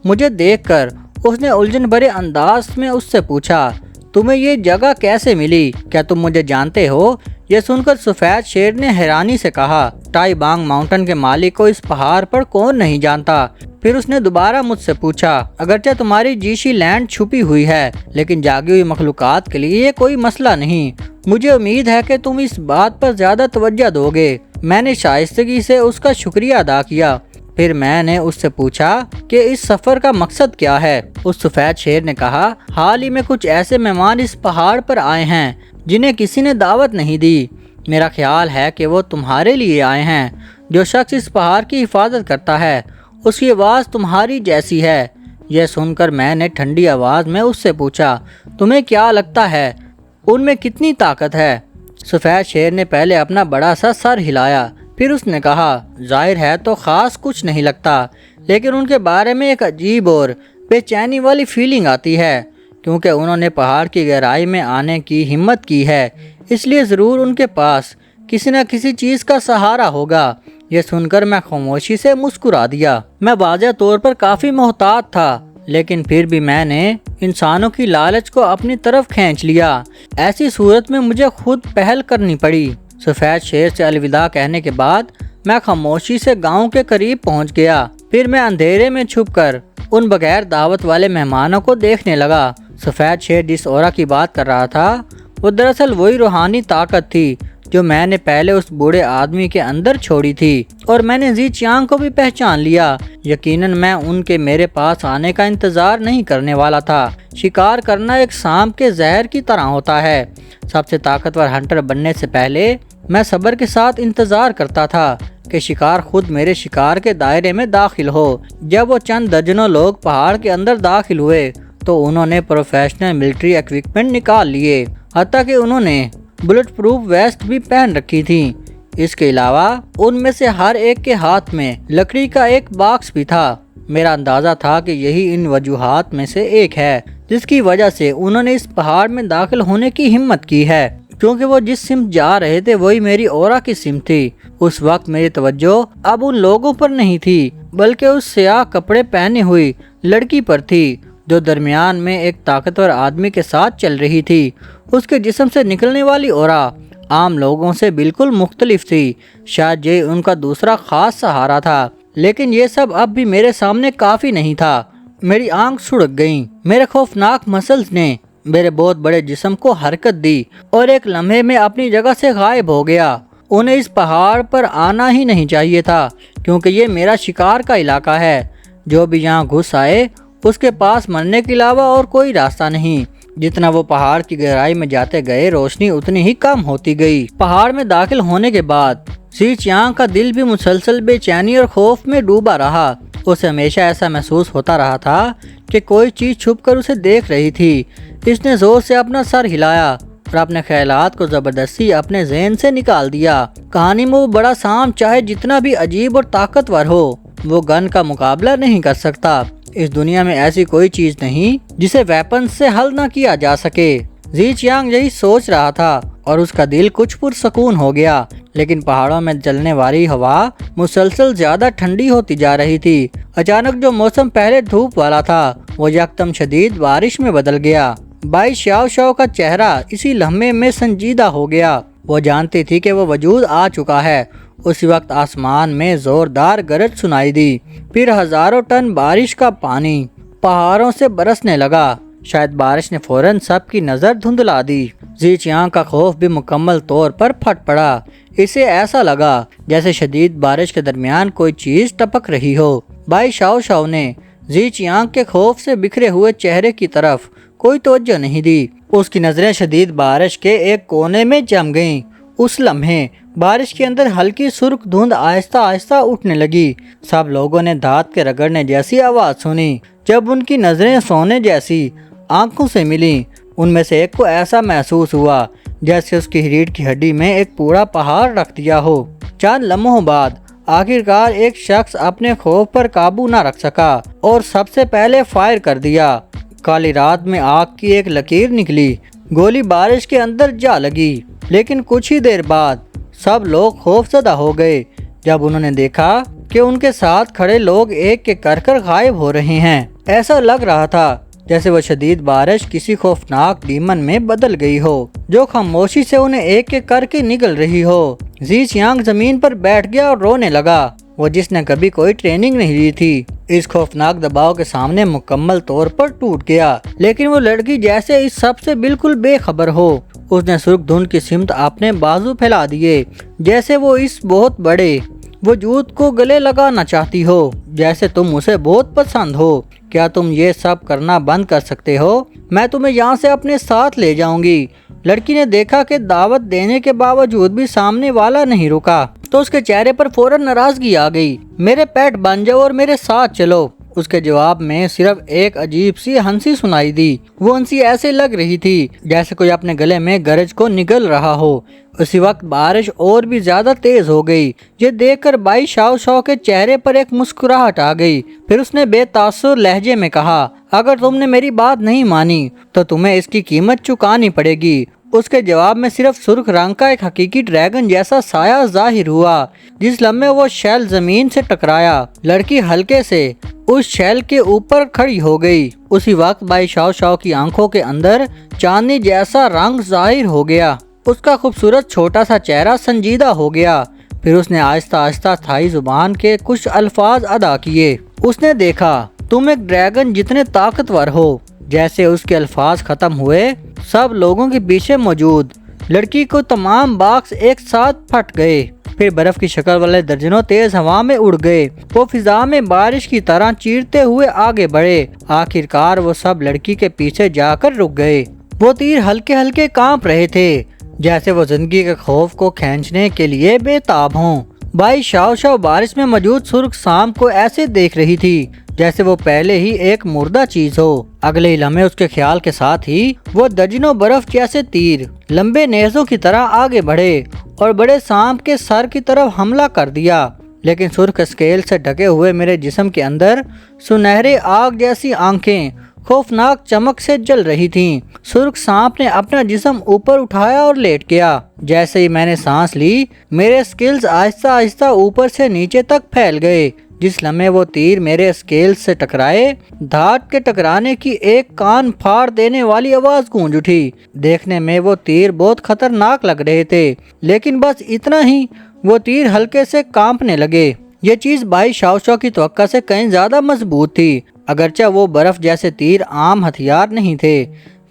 مجھے دیکھ کر اس نے الجھن بھرے انداز میں اس سے پوچھا، تمہیں یہ جگہ کیسے ملی؟ کیا تم مجھے جانتے ہو؟ یہ سن کر سفید شیر نے حیرانی سے کہا، ٹائی بانگ ماؤنٹن کے مالک کو اس پہاڑ پر کون نہیں جانتا؟ پھر اس نے دوبارہ مجھ سے پوچھا، اگرچہ تمہاری جیشی لینڈ چھپی ہوئی ہے، لیکن جاگی ہوئی مخلوقات کے لیے یہ کوئی مسئلہ نہیں۔ مجھے امید ہے کہ تم اس بات پر زیادہ توجہ دو گے۔ میں نے شائستگی سے اس کا شکریہ ادا کیا۔ پھر میں نے اس سے پوچھا کہ اس سفر کا مقصد کیا ہے؟ اس سفید شیر نے کہا، حال ہی میں کچھ ایسے مہمان اس پہاڑ پر آئے ہیں جنہیں کسی نے دعوت نہیں دی۔ میرا خیال ہے کہ وہ تمہارے لیے آئے ہیں۔ جو شخص اس پہاڑ کی حفاظت کرتا ہے اس کی آواز تمہاری جیسی ہے۔ یہ سن کر میں نے ٹھنڈی آواز میں اس سے پوچھا، تمہیں کیا لگتا ہے ان میں کتنی طاقت ہے؟ سفید شیر نے پہلے اپنا بڑا سا سر ہلایا، پھر اس نے کہا، ظاہر ہے تو خاص کچھ نہیں لگتا، لیکن ان کے بارے میں ایک عجیب اور بے چینی والی فیلنگ آتی ہے، کیونکہ انہوں نے پہاڑ کی گہرائی میں آنے کی ہمت کی ہے، اس لیے ضرور ان کے پاس کسی نہ کسی چیز کا سہارا ہوگا۔ یہ سن کر میں خاموشی سے مسکرا دیا۔ میں واضح طور پر کافی محتاط تھا، لیکن پھر بھی میں نے انسانوں کی لالچ کو اپنی طرف کھینچ لیا۔ ایسی صورت میں مجھے خود پہل کرنی پڑی۔ سفید شیر سے الوداع کہنے کے بعد میں خاموشی سے گاؤں کے قریب پہنچ گیا۔ پھر میں اندھیرے میں چھپ کر ان بغیر دعوت والے مہمانوں کو دیکھنے لگا۔ سفید شیر جس اورا کی بات کر رہا تھا وہ دراصل وہی روحانی طاقت تھی جو میں نے پہلے اس بوڑھے آدمی کے اندر چھوڑی تھی، اور میں نے زی چیانگ کو بھی پہچان لیا۔ یقیناً میں ان کے میرے پاس آنے کا انتظار نہیں کرنے والا تھا۔ شکار کرنا ایک سانپ کے زہر کی طرح ہوتا ہے۔ سب سے طاقتور ہنٹر بننے سے پہلے میں صبر کے ساتھ انتظار کرتا تھا کہ شکار خود میرے شکار کے دائرے میں داخل ہو۔ جب وہ چند درجنوں لوگ پہاڑ کے اندر داخل ہوئے تو انہوں نے پروفیشنل ملٹری ایکوپمنٹ نکال لیے، حتیٰ کہ انہوں نے بلٹ پروف ویسٹ بھی پہن رکھی تھی۔ اس کے علاوہ ان میں سے ہر ایک کے ہاتھ میں لکڑی کا ایک باکس بھی تھا۔ میرا اندازہ تھا کہ یہی ان وجوہات میں سے ایک ہے جس کی وجہ سے انہوں نے اس پہاڑ میں داخل ہونے کی ہمت کی ہے، کیونکہ وہ جس سمت جا رہے تھے وہی میری اورا کی سمت تھی۔ اس وقت میری توجہ اب ان لوگوں پر نہیں تھی بلکہ اس سیاہ کپڑے پہنے ہوئی لڑکی پر تھی جو درمیان میں ایک طاقتور آدمی کے ساتھ چل رہی تھی۔ اس کے جسم سے نکلنے والی اورا عام لوگوں سے بالکل مختلف تھی، شاید یہ ان کا دوسرا خاص سہارا تھا، لیکن یہ سب اب بھی میرے سامنے کافی نہیں تھا۔ میری آنکھ سڑک گئیں، میرے خوفناک مسلز نے میرے بہت بڑے جسم کو حرکت دی اور ایک لمحے میں اپنی جگہ سے غائب ہو گیا۔ انہیں اس پہاڑ پر آنا ہی نہیں چاہیے تھا کیونکہ یہ میرا شکار کا علاقہ ہے۔ جو بھی یہاں گھس آئے اس کے پاس مرنے کے علاوہ اور کوئی راستہ نہیں۔ جتنا وہ پہاڑ کی گہرائی میں جاتے گئے روشنی اتنی ہی کم ہوتی گئی۔ پہاڑ میں داخل ہونے کے بعد سی چیانگ کا دل بھی مسلسل بے چینی اور خوف میں ڈوبا رہا۔ اسے ہمیشہ ایسا محسوس ہوتا رہا تھا کہ کوئی چیز چھپ کر اسے دیکھ رہی تھی۔ اس نے زور سے اپنا سر ہلایا اور اپنے خیالات کو زبردستی اپنے ذہن سے نکال دیا۔ کہانی میں وہ بڑا سانپ چاہے جتنا بھی عجیب اور طاقتور ہو، وہ گن کا مقابلہ نہیں کر سکتا۔ اس دنیا میں ایسی کوئی چیز نہیں جسے ویپن سے حل نہ کیا جا سکے۔ زی چیانگ یہی سوچ رہا تھا اور اس کا دل کچھ پرسکون ہو گیا، لیکن پہاڑوں میں چلنے والی ہوا مسلسل زیادہ ٹھنڈی ہوتی جا رہی تھی۔ اچانک جو موسم پہلے دھوپ والا تھا وہ یکدم شدید بارش میں بدل گیا۔ بائی شاو شاو کا چہرہ اسی لمحے میں سنجیدہ ہو گیا۔ وہ جانتی تھی کہ وہ وجود آ چکا ہے۔ اسی وقت آسمان میں زوردار گرج سنائی دی، پھر ہزاروں ٹن بارش کا پانی پہاڑوں سے برسنے لگا۔ شاید بارش نے فوراً سب کی نظر دھندلا دی۔ زی چیانگ کا خوف بھی مکمل طور پر پھٹ پڑا۔ اسے ایسا لگا جیسے شدید بارش کے درمیان کوئی چیز ٹپک رہی ہو۔ بائی شاو شاو نے زی چیانگ کے خوف سے بکھرے ہوئے چہرے کی طرف کوئی توجہ نہیں دی۔ اس کی نظریں شدید بارش کے ایک کونے میں جم گئیں۔ اس لمحے بارش کے اندر ہلکی سرخ دھند آہستہ آہستہ اٹھنے لگی۔ سب لوگوں نے دھات کے رگڑنے جیسی آواز سنی۔ جب ان کی نظریں سونے جیسی آنکھوں سے ملیں، ان میں سے ایک کو ایسا محسوس ہوا جیسے اس کی ریڑھ کی ہڈی میں ایک پورا پہاڑ رکھ دیا ہو۔ چند لمحوں بعد آخرکار ایک شخص اپنے خوف پر قابو نہ رکھ سکا اور سب سے پہلے فائر کر دیا۔ کالی رات میں آگ کی ایک لکیر نکلی۔ گولی بارش کے اندر جا لگی، لیکن کچھ ہی دیر بعد سب لوگ خوف زدہ ہو گئے جب انہوں نے دیکھا کہ ان کے ساتھ کھڑے لوگ ایک ایک کر غائب ہو رہے ہیں۔ ایسا لگ رہا تھا جیسے وہ شدید بارش کسی خوفناک ڈیمن میں بدل گئی ہو جو خاموشی سے انہیں ایک ایک کر کے نگل رہی ہو۔ زی چیانگ زمین پر بیٹھ گیا اور رونے لگا، وہ جس نے کبھی کوئی ٹریننگ نہیں لی تھی اس خوفناک دباؤ کے سامنے مکمل طور پر ٹوٹ گیا۔ لیکن وہ لڑکی جیسے اس سب سے بالکل بے خبر ہو۔ اس نے سرخ دھند کی سمت اپنے بازو پھیلا دیے جیسے وہ اس بہت بڑے وجود کو گلے لگانا چاہتی ہو۔ جیسے تم اسے بہت پسند ہو، کیا تم یہ سب کرنا بند کر سکتے ہو؟ میں تمہیں یہاں سے اپنے ساتھ لے جاؤں گی۔ لڑکی نے دیکھا کہ دعوت دینے کے باوجود بھی سامنے والا نہیں رکا تو اس کے چہرے پر فوراً ناراضگی آ گئی۔ میرے پیٹ بن جاؤ اور میرے ساتھ چلو۔ اس کے جواب میں صرف ایک عجیب سی ہنسی سنائی دی۔ وہ ہنسی ایسے لگ رہی تھی جیسے کوئی اپنے گلے میں گرج کو نگل رہا ہو۔ اسی وقت بارش اور بھی زیادہ تیز ہو گئی۔ یہ دیکھ کر بائی شاو شاو کے چہرے پر ایک مسکراہٹ آ گئی۔ پھر اس نے بے تاثر لہجے میں کہا، اگر تم نے میری بات نہیں مانی تو تمہیں اس کی قیمت چکانی پڑے گی۔ اس کے جواب میں صرف سرخ رنگ کا ایک حقیقی ڈریگن جیسا سایہ ظاہر ہوا۔ جس لمحے وہ شیل زمین سے ٹکرایا، لڑکی ہلکے سے اس شیل کے اوپر کھڑی ہو گئی۔ اسی وقت بائی شاو شاو کی آنکھوں کے اندر چاندنی جیسا رنگ ظاہر ہو گیا۔ اس کا خوبصورت چھوٹا سا چہرہ سنجیدہ ہو گیا۔ پھر اس نے آہستہ آہستہ تھائی زبان کے کچھ الفاظ ادا کیے۔ اس نے دیکھا، تم ایک ڈریگن جتنے طاقتور ہو۔ جیسے اس کے الفاظ ختم ہوئے، سب لوگوں کے پیچھے موجود لڑکی کو تمام باکس ایک ساتھ پھٹ گئے، پھر برف کی شکل والے درجنوں تیز ہوا میں اڑ گئے۔ وہ فضا میں بارش کی طرح چیرتے ہوئے آگے بڑھے۔ آخرکار وہ سب لڑکی کے پیچھے جا کر رک گئے۔ وہ تیر ہلکے ہلکے کانپ رہے تھے جیسے وہ زندگی کے خوف کو کھینچنے کے لیے بے تاب ہوں۔ بائی شاو شاو بارش میں موجود سرخ سانپ کو ایسے دیکھ رہی تھی جیسے وہ پہلے ہی ایک مردہ چیز ہو۔ اگلے ہی لمحے اس کے خیال کے ساتھ ہی وہ درجنوں برف جیسے تیر لمبے نیزوں کی طرح آگے بڑھے اور بڑے سانپ کے سر کی طرف حملہ کر دیا۔ لیکن سرخ اسکیل سے ڈھکے ہوئے میرے جسم کے اندر سنہرے آگ جیسی آنکھیں خوفناک چمک سے جل رہی تھیں۔ سرخ سانپ نے اپنا جسم اوپر اٹھایا اور لیٹ گیا۔ جیسے ہی میں نے سانس لی، میرے اسکیلز آہستہ آہستہ اوپر سے نیچے تک پھیل گئے۔ جس لمحے وہ تیر میرے اسکیلز سے ٹکرائے، دھات کے ٹکرانے کی ایک کان پھاڑ دینے والی آواز گونج اٹھی۔ دیکھنے میں وہ تیر بہت خطرناک لگ رہے تھے، لیکن بس اتنا ہی، وہ تیر ہلکے سے کانپنے لگے۔ یہ چیز بھائی شاو شاو کی توقع سے کہیں زیادہ مضبوط تھی۔ اگرچہ وہ برف جیسے تیر عام ہتھیار نہیں تھے،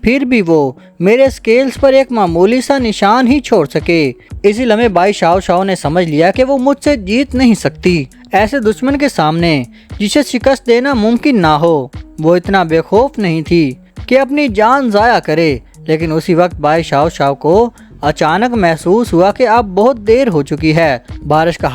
پھر بھی وہ میرے اسکیلز پر ایک معمولی سا نشان ہی چھوڑ سکے۔ اسی لمحے بھائی شاو شاو نے سمجھ لیا کہ وہ مجھ سے جیت نہیں سکتی۔ ایسے دشمن کے سامنے جسے شکست دینا ممکن نہ ہو، وہ اتنا بے خوف نہیں تھی کہ اپنی جان ضائع کرے۔ لیکن اسی وقت بھائی شاو شاو کو اچانک محسوس ہوا کہ اب بہت دیر ہو چکی ہے۔ بارش کا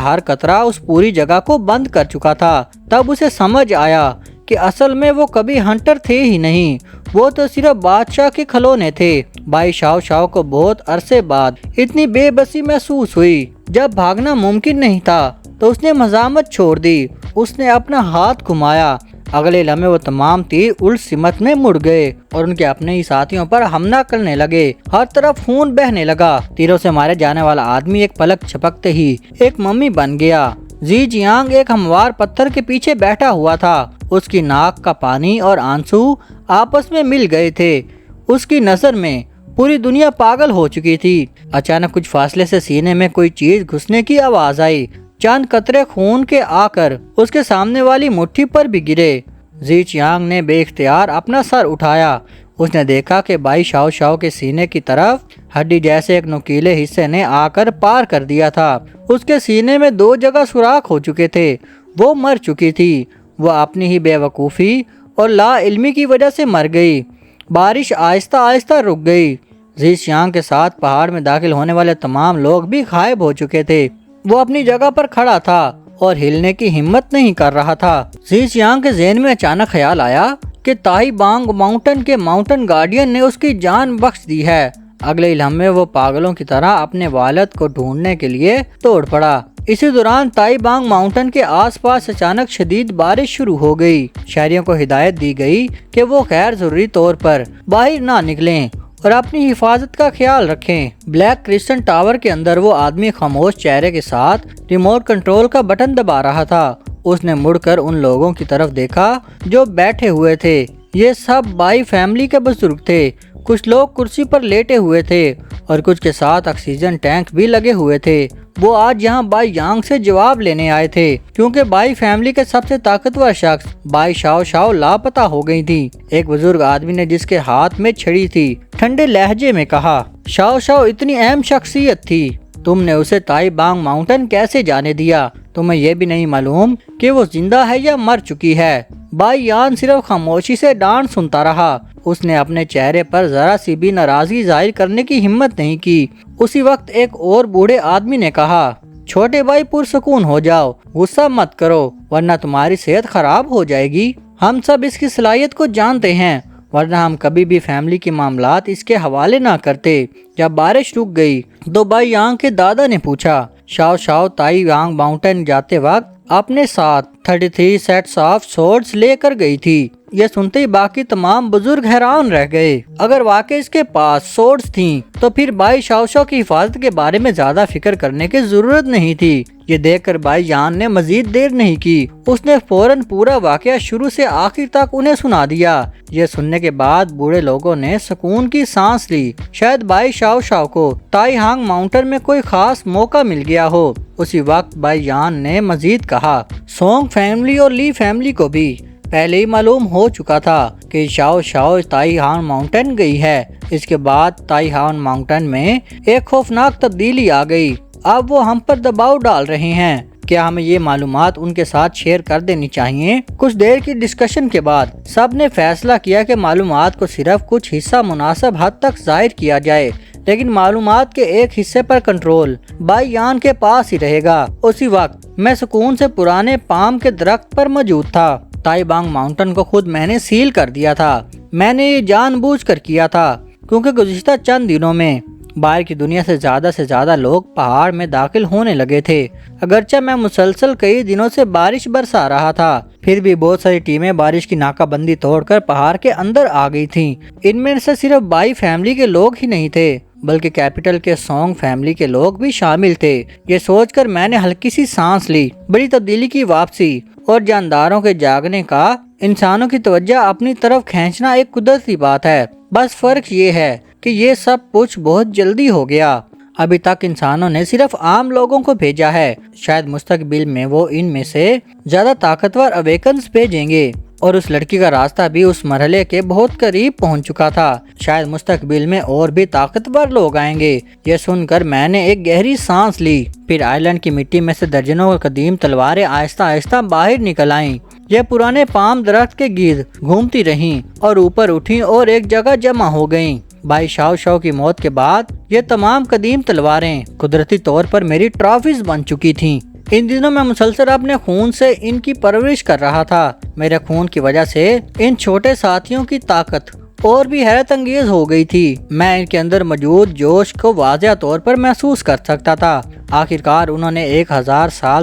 ہر قطرہ اس پوری جگہ کو بند کر چکا تھا۔ تب اسے سمجھ آیا کہ اصل میں وہ کبھی ہنٹر تھے ہی نہیں، وہ تو صرف بادشاہ کے کھلونے تھے۔ بھائی شاو شاو کو بہت عرصے بعد اتنی بے بسی محسوس ہوئی۔ جب بھاگنا ممکن نہیں تھا تو اس نے مزاحمت چھوڑ دی۔ اس نے اپنا ہاتھ گھمایا۔ اگلے لمحے وہ تمام تیر الٹ سمت میں مڑ گئے اور ان کے اپنے ہی ساتھیوں پر حملہ کرنے لگے۔ ہر طرف خون بہنے لگا۔ تیروں سے مارے جانے والا آدمی ایک پلک جھپکتے ہی ایک ممی بن گیا۔ زی جیانگ ایک ہموار پتھر کے پیچھے بیٹھا ہوا تھا۔ اس کی ناک کا پانی اور آنسو آپس میں مل گئے تھے۔ اس کی نظر میں پوری دنیا پاگل ہو چکی تھی۔ اچانک کچھ فاصلے سے سینے میں کوئی چیز گھسنے کی آواز آئی۔ چند قطرے خون کے آ کر اس کے سامنے والی مٹھی پر بھی گرے۔ زی چیانگ نے بے اختیار اپنا سر اٹھایا۔ اس نے دیکھا کہ بھائی شاو شاو کے سینے کی طرف ہڈی جیسے ایک نوکیلے حصے نے آ کر پار کر دیا تھا۔ اس کے سینے میں 2 جگہ سوراخ ہو چکے تھے۔ وہ مر چکی تھی۔ وہ اپنی ہی بے وقوفی اور لا علمی کی وجہ سے مر گئی۔ بارش آہستہ آہستہ رک گئی۔ زی چیانگ کے ساتھ پہاڑ میں داخل ہونے والے تمام لوگ بھی غائب ہو چکے تھے۔ وہ اپنی جگہ پر کھڑا تھا اور ہلنے کی ہمت نہیں کر رہا تھا۔ زی چیانگ کے ذہن میں اچانک خیال آیا کہ تائی بانگ ماؤنٹن کے ماؤنٹن گارڈین نے اس کی جان بخش دی ہے۔ اگلے لمحے وہ پاگلوں کی طرح اپنے والد کو ڈھونڈنے کے لیے توڑ پڑا۔ اسی دوران تائی بانگ ماؤنٹن کے آس پاس اچانک شدید بارش شروع ہو گئی۔ شہریوں کو ہدایت دی گئی کہ وہ غیر ضروری طور پر باہر نہ نکلیں اور اپنی حفاظت کا خیال رکھیں۔ بلیک کرسٹن ٹاور کے اندر وہ آدمی خاموش چہرے کے ساتھ ریموٹ کنٹرول کا بٹن دبا رہا تھا۔ اس نے مڑ کر ان لوگوں کی طرف دیکھا جو بیٹھے ہوئے تھے۔ یہ سب بائی فیملی کے بزرگ تھے۔ کچھ لوگ کرسی پر لیٹے ہوئے تھے اور کچھ کے ساتھ آکسیجن ٹینک بھی لگے ہوئے تھے۔ وہ آج یہاں بائی یانگ سے جواب لینے آئے تھے، کیونکہ بائی فیملی کے سب سے طاقتور شخص بائی شاو شاو لاپتہ ہو گئی تھی۔ ایک بزرگ آدمی نے جس کے ہاتھ میں چھڑی تھی ٹھنڈے لہجے میں کہا، شاو شاو اتنی اہم شخصیت تھی، تم نے اسے تائی بانگ ماؤنٹن کیسے جانے دیا؟ تمہیں یہ بھی نہیں معلوم کہ وہ زندہ ہے یا مر چکی ہے؟ بائی یان صرف خاموشی سے ڈانٹ سنتا رہا۔ اس نے اپنے چہرے پر ذرا سی بھی ناراضگی ظاہر کرنے کی ہمت نہیں کی۔ اسی وقت ایک اور بوڑھے آدمی نے کہا، چھوٹے بھائی پرسکون ہو جاؤ، غصہ مت کرو ورنہ تمہاری صحت خراب ہو جائے گی۔ ہم سب اس کی صلاحیت کو جانتے ہیں، ورنہ ہم کبھی بھی فیملی کے معاملات اس کے حوالے نہ کرتے۔ جب بارش رک گئی تو بائی یانگ کے دادا نے پوچھا، شاو شاو تائی بانگ ماؤنٹن جاتے وقت اپنے ساتھ 33 سیٹس آف سورڈز لے کر گئی تھی۔ یہ سنتے ہی باقی تمام بزرگ حیران رہ گئے۔ اگر واقعی اس کے پاس سورڈز تھیں تو پھر بائی شاو شاو کی حفاظت کے بارے میں زیادہ فکر کرنے کی ضرورت نہیں تھی۔ یہ دیکھ کر بائی یان نے مزید دیر نہیں کی۔ اس نے فوراً پورا واقعہ شروع سے آخر تک انہیں سنا دیا۔ یہ سننے کے بعد بوڑھے لوگوں نے سکون کی سانس لی۔ شاید بائی شاو شاو کو تائی ہانگ ماؤنٹن میں کوئی خاص موقع مل گیا ہو۔ اسی وقت بائی یان نے مزید کہا، سونگ فیملی اور لی فیملی کو بھی پہلے ہی معلوم ہو چکا تھا کہ شاو شاو تائی ہانگ ماؤنٹن گئی ہے۔ اس کے بعد تائی ہانگ ماؤنٹن میں ایک خوفناک تبدیلی آ گئی۔ اب وہ ہم پر دباؤ ڈال رہے ہیں۔ کیا ہمیں یہ معلومات ان کے ساتھ شیئر کر دینی چاہیے؟ کچھ دیر کی ڈسکشن کے بعد سب نے فیصلہ کیا کہ معلومات کو صرف کچھ حصہ مناسب حد تک ظاہر کیا جائے، لیکن معلومات کے ایک حصے پر کنٹرول بائی یان کے پاس ہی رہے گا۔ اسی وقت میں سکون سے پرانے پام کے درخت پر موجود تھا۔ تائی بانگ ماؤنٹن کو خود میں نے سیل کر دیا تھا۔ میں نے یہ جان بوجھ کر کیا تھا کیونکہ گزشتہ چند دنوں میں باہر کی دنیا سے زیادہ لوگ پہاڑ میں داخل ہونے لگے تھے۔ اگرچہ میں مسلسل کئی دنوں سے بارش برسا رہا تھا، پھر بھی بہت ساری ٹیمیں بارش کی ناکہ بندی توڑ کر پہاڑ کے اندر آ گئی تھیں۔ ان میں سے صرف بائی فیملی کے لوگ ہی نہیں تھے بلکہ کیپٹل کے سونگ فیملی کے لوگ بھی شامل تھے۔ یہ سوچ کر میں نے ہلکی سی سانس لی۔ بڑی تبدیلی کی واپسی اور جانداروں کے جاگنے کا انسانوں کی توجہ اپنی طرف کھینچنا ایک قدرتی بات ہے۔ بس فرق یہ ہے کہ یہ سب کچھ بہت جلدی ہو گیا۔ ابھی تک انسانوں نے صرف عام لوگوں کو بھیجا ہے، شاید مستقبل میں وہ ان میں سے زیادہ طاقتور اویکنز بھیجیں گے، اور اس لڑکی کا راستہ بھی اس مرحلے کے بہت قریب پہنچ چکا تھا۔ شاید مستقبل میں اور بھی طاقتور لوگ آئیں گے۔ یہ سن کر میں نے ایک گہری سانس لی۔ پھر آئی لینڈ کی مٹی میں سے درجنوں قدیم تلواریں آہستہ آہستہ باہر نکل آئیں۔ یہ پرانے پام درخت کے گرد گھومتی رہیں اور اوپر اٹھیں اور ایک جگہ جمع ہو گئیں۔ بھائی شاو شاو کی موت کے بعد یہ تمام قدیم تلواریں قدرتی طور پر میری ٹرافیز بن چکی تھیں۔ ان دنوں میں مسلسل اپنے خون سے ان کی پرورش کر رہا تھا۔ میرے خون کی وجہ سے ان چھوٹے ساتھیوں کی طاقت اور بھی حیرت انگیز ہو گئی تھی۔ میں ان کے اندر موجود جوش کو واضح طور پر محسوس کر سکتا تھا۔ آخرکار انہوں نے 1000 سال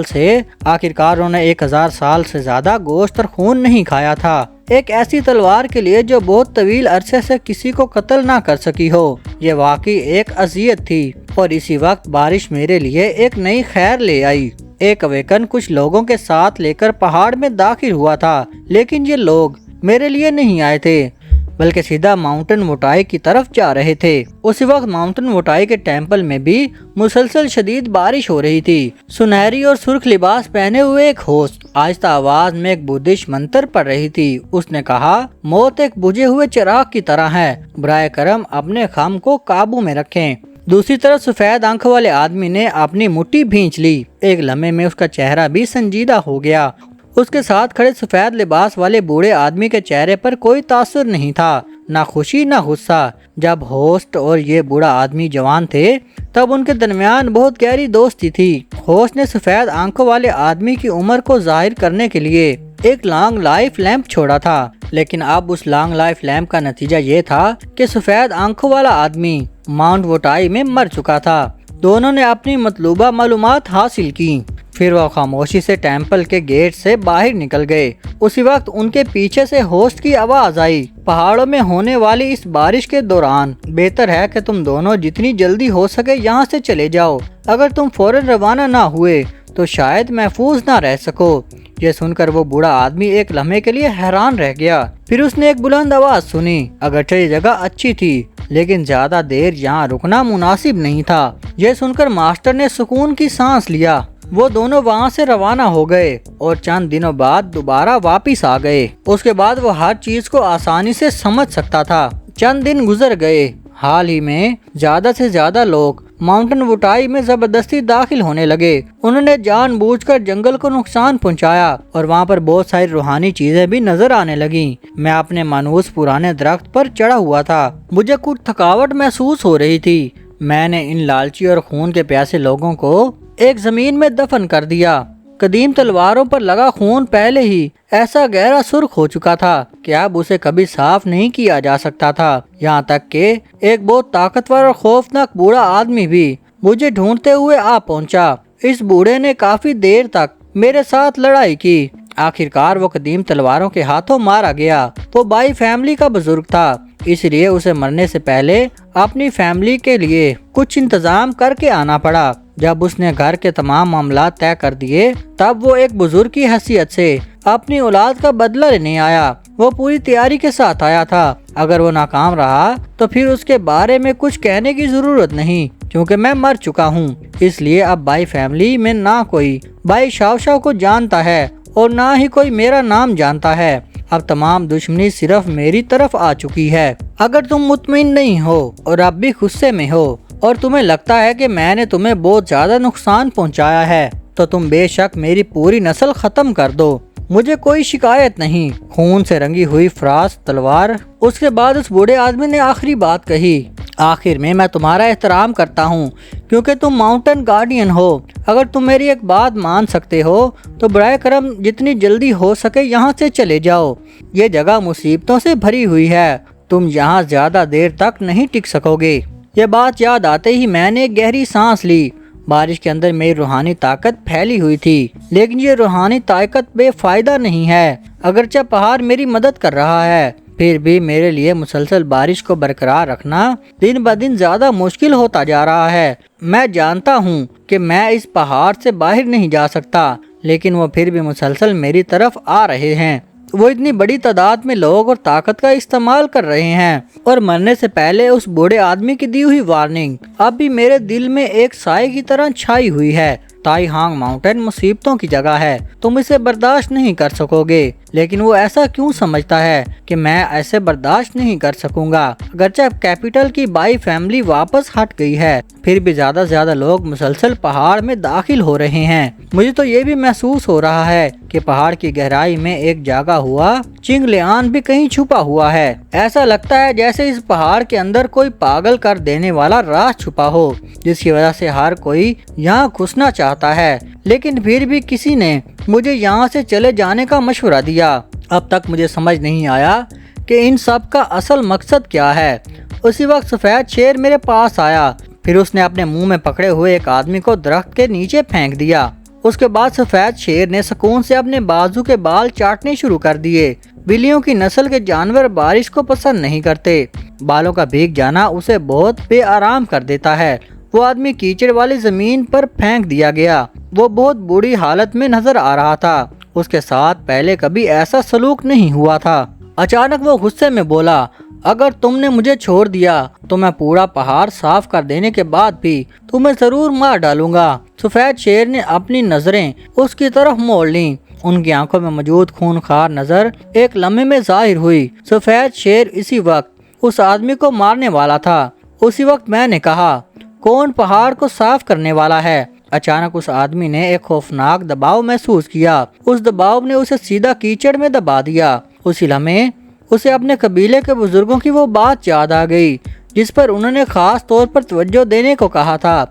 سے زیادہ گوشت اور خون نہیں کھایا تھا۔ ایک ایسی تلوار کے لیے جو بہت طویل عرصے سے کسی کو قتل نہ کر سکی ہو، یہ واقعی ایک اذیت تھی۔ اور اسی وقت بارش میرے لیے ایک نئی خیر لے آئی۔ ایک اویکن کچھ لوگوں کے ساتھ لے کر پہاڑ میں داخل ہوا تھا، لیکن یہ لوگ میرے لیے نہیں آئے تھے بلکہ سیدھا ماؤنٹن وٹائی کی طرف جا رہے تھے۔ اسی وقت ماؤنٹن وٹائی کے ٹیمپل میں بھی مسلسل شدید بارش ہو رہی تھی۔ سنہری اور سرخ لباس پہنے ہوئے ایک ہوسٹ آہستہ آواز میں ایک بدھسٹ منتر پڑھ رہی تھی۔ اس نے کہا، موت ایک بجھے ہوئے چراغ کی طرح ہے، برائے کرم اپنے خم کو قابو میں رکھیں۔ دوسری طرف سفید آنکھوں والے آدمی نے اپنی مٹھی بھینچ لی۔ ایک لمحے میں اس کا چہرہ بھی سنجیدہ ہو گیا۔ اس کے ساتھ کھڑے سفید لباس والے بوڑھے آدمی کے چہرے پر کوئی تاثر نہیں تھا، نہ خوشی نہ غصہ۔ جب ہوسٹ اور یہ بوڑھا آدمی جوان تھے تب ان کے درمیان بہت گہری دوستی تھی۔ ہوسٹ نے سفید آنکھوں والے آدمی کی عمر کو ظاہر کرنے کے لیے ایک لانگ لائف لیمپ چھوڑا تھا، لیکن اب اس لانگ لائف لیمپ کا نتیجہ یہ تھا کہ سفید آنکھوں والا آدمی ماؤنٹ وٹائی میں مر چکا تھا۔ دونوں نے اپنی مطلوبہ معلومات حاصل کی۔ پھر وہ خاموشی سے ٹیمپل کے گیٹ سے باہر نکل گئے۔ اسی وقت ان کے پیچھے سے ہوسٹ کی آواز آئی، پہاڑوں میں ہونے والی اس بارش کے دوران بہتر ہے کہ تم دونوں جتنی جلدی ہو سکے یہاں سے چلے جاؤ۔ اگر تم فوراً روانہ نہ ہوئے تو شاید محفوظ نہ رہ سکو۔ یہ سن کر وہ بوڑھا آدمی ایک لمحے کے لیے حیران رہ گیا۔ پھر اس نے ایک بلند آواز سنی، اگرچہ یہ جگہ اچھی تھی لیکن زیادہ دیر یہاں رکنا مناسب نہیں تھا۔ یہ سن کر ماسٹر نے سکون کی سانس لیا۔ وہ دونوں وہاں سے روانہ ہو گئے اور چند دنوں بعد دوبارہ واپس آ گئے۔ اس کے بعد وہ ہر چیز کو آسانی سے سمجھ سکتا تھا۔ چند دن گزر گئے۔ حال ہی میں زیادہ سے زیادہ لوگ ماؤنٹن وٹائی میں زبردستی داخل ہونے لگے۔ انہوں نے جان بوجھ کر جنگل کو نقصان پہنچایا اور وہاں پر بہت ساری روحانی چیزیں بھی نظر آنے لگیں۔ میں اپنے مانوس پرانے درخت پر چڑھا ہوا تھا۔ مجھے کچھ تھکاوٹ محسوس ہو رہی تھی۔ میں نے ان لالچی اور خون کے پیاسے لوگوں کو ایک زمین میں دفن کر دیا۔ قدیم تلواروں پر لگا خون پہلے ہی ایسا گہرا سرخ ہو چکا تھا کہ اب اسے کبھی صاف نہیں کیا جا سکتا تھا۔ یہاں تک کہ ایک بہت طاقتور اور خوفناک بوڑھا آدمی بھی مجھے ڈھونڈتے ہوئے آ پہنچا۔ اس بوڑھے نے کافی دیر تک میرے ساتھ لڑائی کی۔ آخرکار وہ قدیم تلواروں کے ہاتھوں مارا گیا۔ وہ بائی فیملی کا بزرگ تھا، اس لیے اسے مرنے سے پہلے اپنی فیملی کے لیے کچھ انتظام کر کے آنا پڑا۔ جب اس نے گھر کے تمام معاملات طے کر دیے تب وہ ایک بزرگ کی حیثیت سے اپنی اولاد کا بدلہ لینے آیا۔ وہ پوری تیاری کے ساتھ آیا تھا۔ اگر وہ ناکام رہا تو پھر اس کے بارے میں کچھ کہنے کی ضرورت نہیں، کیونکہ میں مر چکا ہوں۔ اس لیے اب بائی فیملی میں نہ کوئی بائی شاو شاو کو جانتا ہے اور نہ ہی کوئی میرا نام جانتا ہے۔ اب تمام دشمنی صرف میری طرف آ چکی ہے۔ اگر تم مطمئن نہیں ہو اور اب بھی غصے میں ہو اور تمہیں لگتا ہے کہ میں نے تمہیں بہت زیادہ نقصان پہنچایا ہے تو تم بے شک میری پوری نسل ختم کر دو، مجھے کوئی شکایت نہیں۔ خون سے رنگی ہوئی فراس تلوار۔ اس کے بعد اس بوڑھے آدمی نے آخری بات کہی، آخر میں تمہارا احترام کرتا ہوں کیونکہ تم ماؤنٹن گارڈین ہو۔ اگر تم میری ایک بات مان سکتے ہو تو برائے کرم جتنی جلدی ہو سکے یہاں سے چلے جاؤ۔ یہ جگہ مصیبتوں سے بھری ہوئی ہے، تم یہاں زیادہ دیر تک نہیں ٹک سکو گے۔ یہ بات یاد آتے ہی میں نے ایک گہری سانس لی۔ بارش کے اندر میری روحانی طاقت پھیلی ہوئی تھی، لیکن یہ روحانی طاقت بے فائدہ نہیں ہے۔ اگرچہ پہاڑ میری مدد کر رہا ہے، پھر بھی میرے لیے مسلسل بارش کو برقرار رکھنا دن بدن زیادہ مشکل ہوتا جا رہا ہے۔ میں جانتا ہوں کہ میں اس پہاڑ سے باہر نہیں جا سکتا، لیکن وہ پھر بھی مسلسل میری طرف آ رہے ہیں۔ وہ اتنی بڑی تعداد میں لوگ اور طاقت کا استعمال کر رہے ہیں، اور مرنے سے پہلے اس بوڑھے آدمی کی دی ہوئی وارننگ اب بھی میرے دل میں ایک سائے کی طرح چھائی ہوئی ہے۔ تائی ہانگ ماؤنٹین مصیبتوں کی جگہ ہے، تم اسے برداشت نہیں کر سکو گے۔ لیکن وہ ایسا کیوں سمجھتا ہے کہ میں ایسے برداشت نہیں کر سکوں گا؟ اگرچہ کیپٹل کی بائی فیملی واپس ہٹ گئی ہے، پھر بھی زیادہ سے زیادہ لوگ مسلسل پہاڑ میں داخل ہو رہے ہیں۔ مجھے تو یہ بھی محسوس ہو رہا ہے کہ پہاڑ کی گہرائی میں ایک جاگا ہوا چنگ لیان بھی کہیں چھپا ہوا ہے۔ ایسا لگتا ہے جیسے اس پہاڑ کے اندر کوئی پاگل کر دینے والا راز چھپا ہو، جس کی وجہ سے ہر کوئی یہاں گھسنا چاہتا ہے، لیکن پھر بھی کسی نے مجھے یہاں سے چلے جانے کا مشورہ دیا۔ اب تک مجھے سمجھ نہیں آیا کہ ان سب کا اصل مقصد کیا ہے۔ اسی وقت سفید شیر میرے پاس آیا، پھر اس نے اپنے منہ میں پکڑے ہوئے ایک آدمی کو درخت کے نیچے پھینک دیا۔ اس کے بعد سفید شیر نے سکون سے اپنے بازو کے بال چاٹنے شروع کر دیے۔ بلیوں کی نسل کے جانور بارش کو پسند نہیں کرتے، بالوں کا بھیگ جانا اسے بہت بے آرام کر دیتا ہے۔ وہ آدمی کیچڑ والی زمین پر پھینک دیا گیا۔ وہ بہت بری حالت میں نظر آ رہا تھا، اس کے ساتھ پہلے کبھی ایسا سلوک نہیں ہوا تھا۔ اچانک وہ غصے میں بولا، اگر تم نے مجھے چھوڑ دیا تو میں پورا پہاڑ صاف کر دینے کے بعد بھی تمہیں ضرور مار ڈالوں گا۔ سفید شیر نے اپنی نظریں اس کی طرف موڑ لیں۔ ان کی آنکھوں میں موجود خونخوار نظر ایک لمحے میں ظاہر ہوئی۔ سفید شیر اسی وقت اس آدمی کو مارنے والا تھا۔ اسی وقت میں نے کہا، کون پہاڑ کو صاف کرنے والا ہے؟ اچانک اس آدمی نے ایک خوفناک دباؤ محسوس کیا۔ اس دباؤ نے اسے سیدھا کیچڑ میں دبا دیا۔ اسی لمحے اسے اپنے قبیلے کے بزرگوں کی وہ بات یاد آ گئی جس پر انہوں نے خاص طور پر توجہ دینے کو کہا تھا۔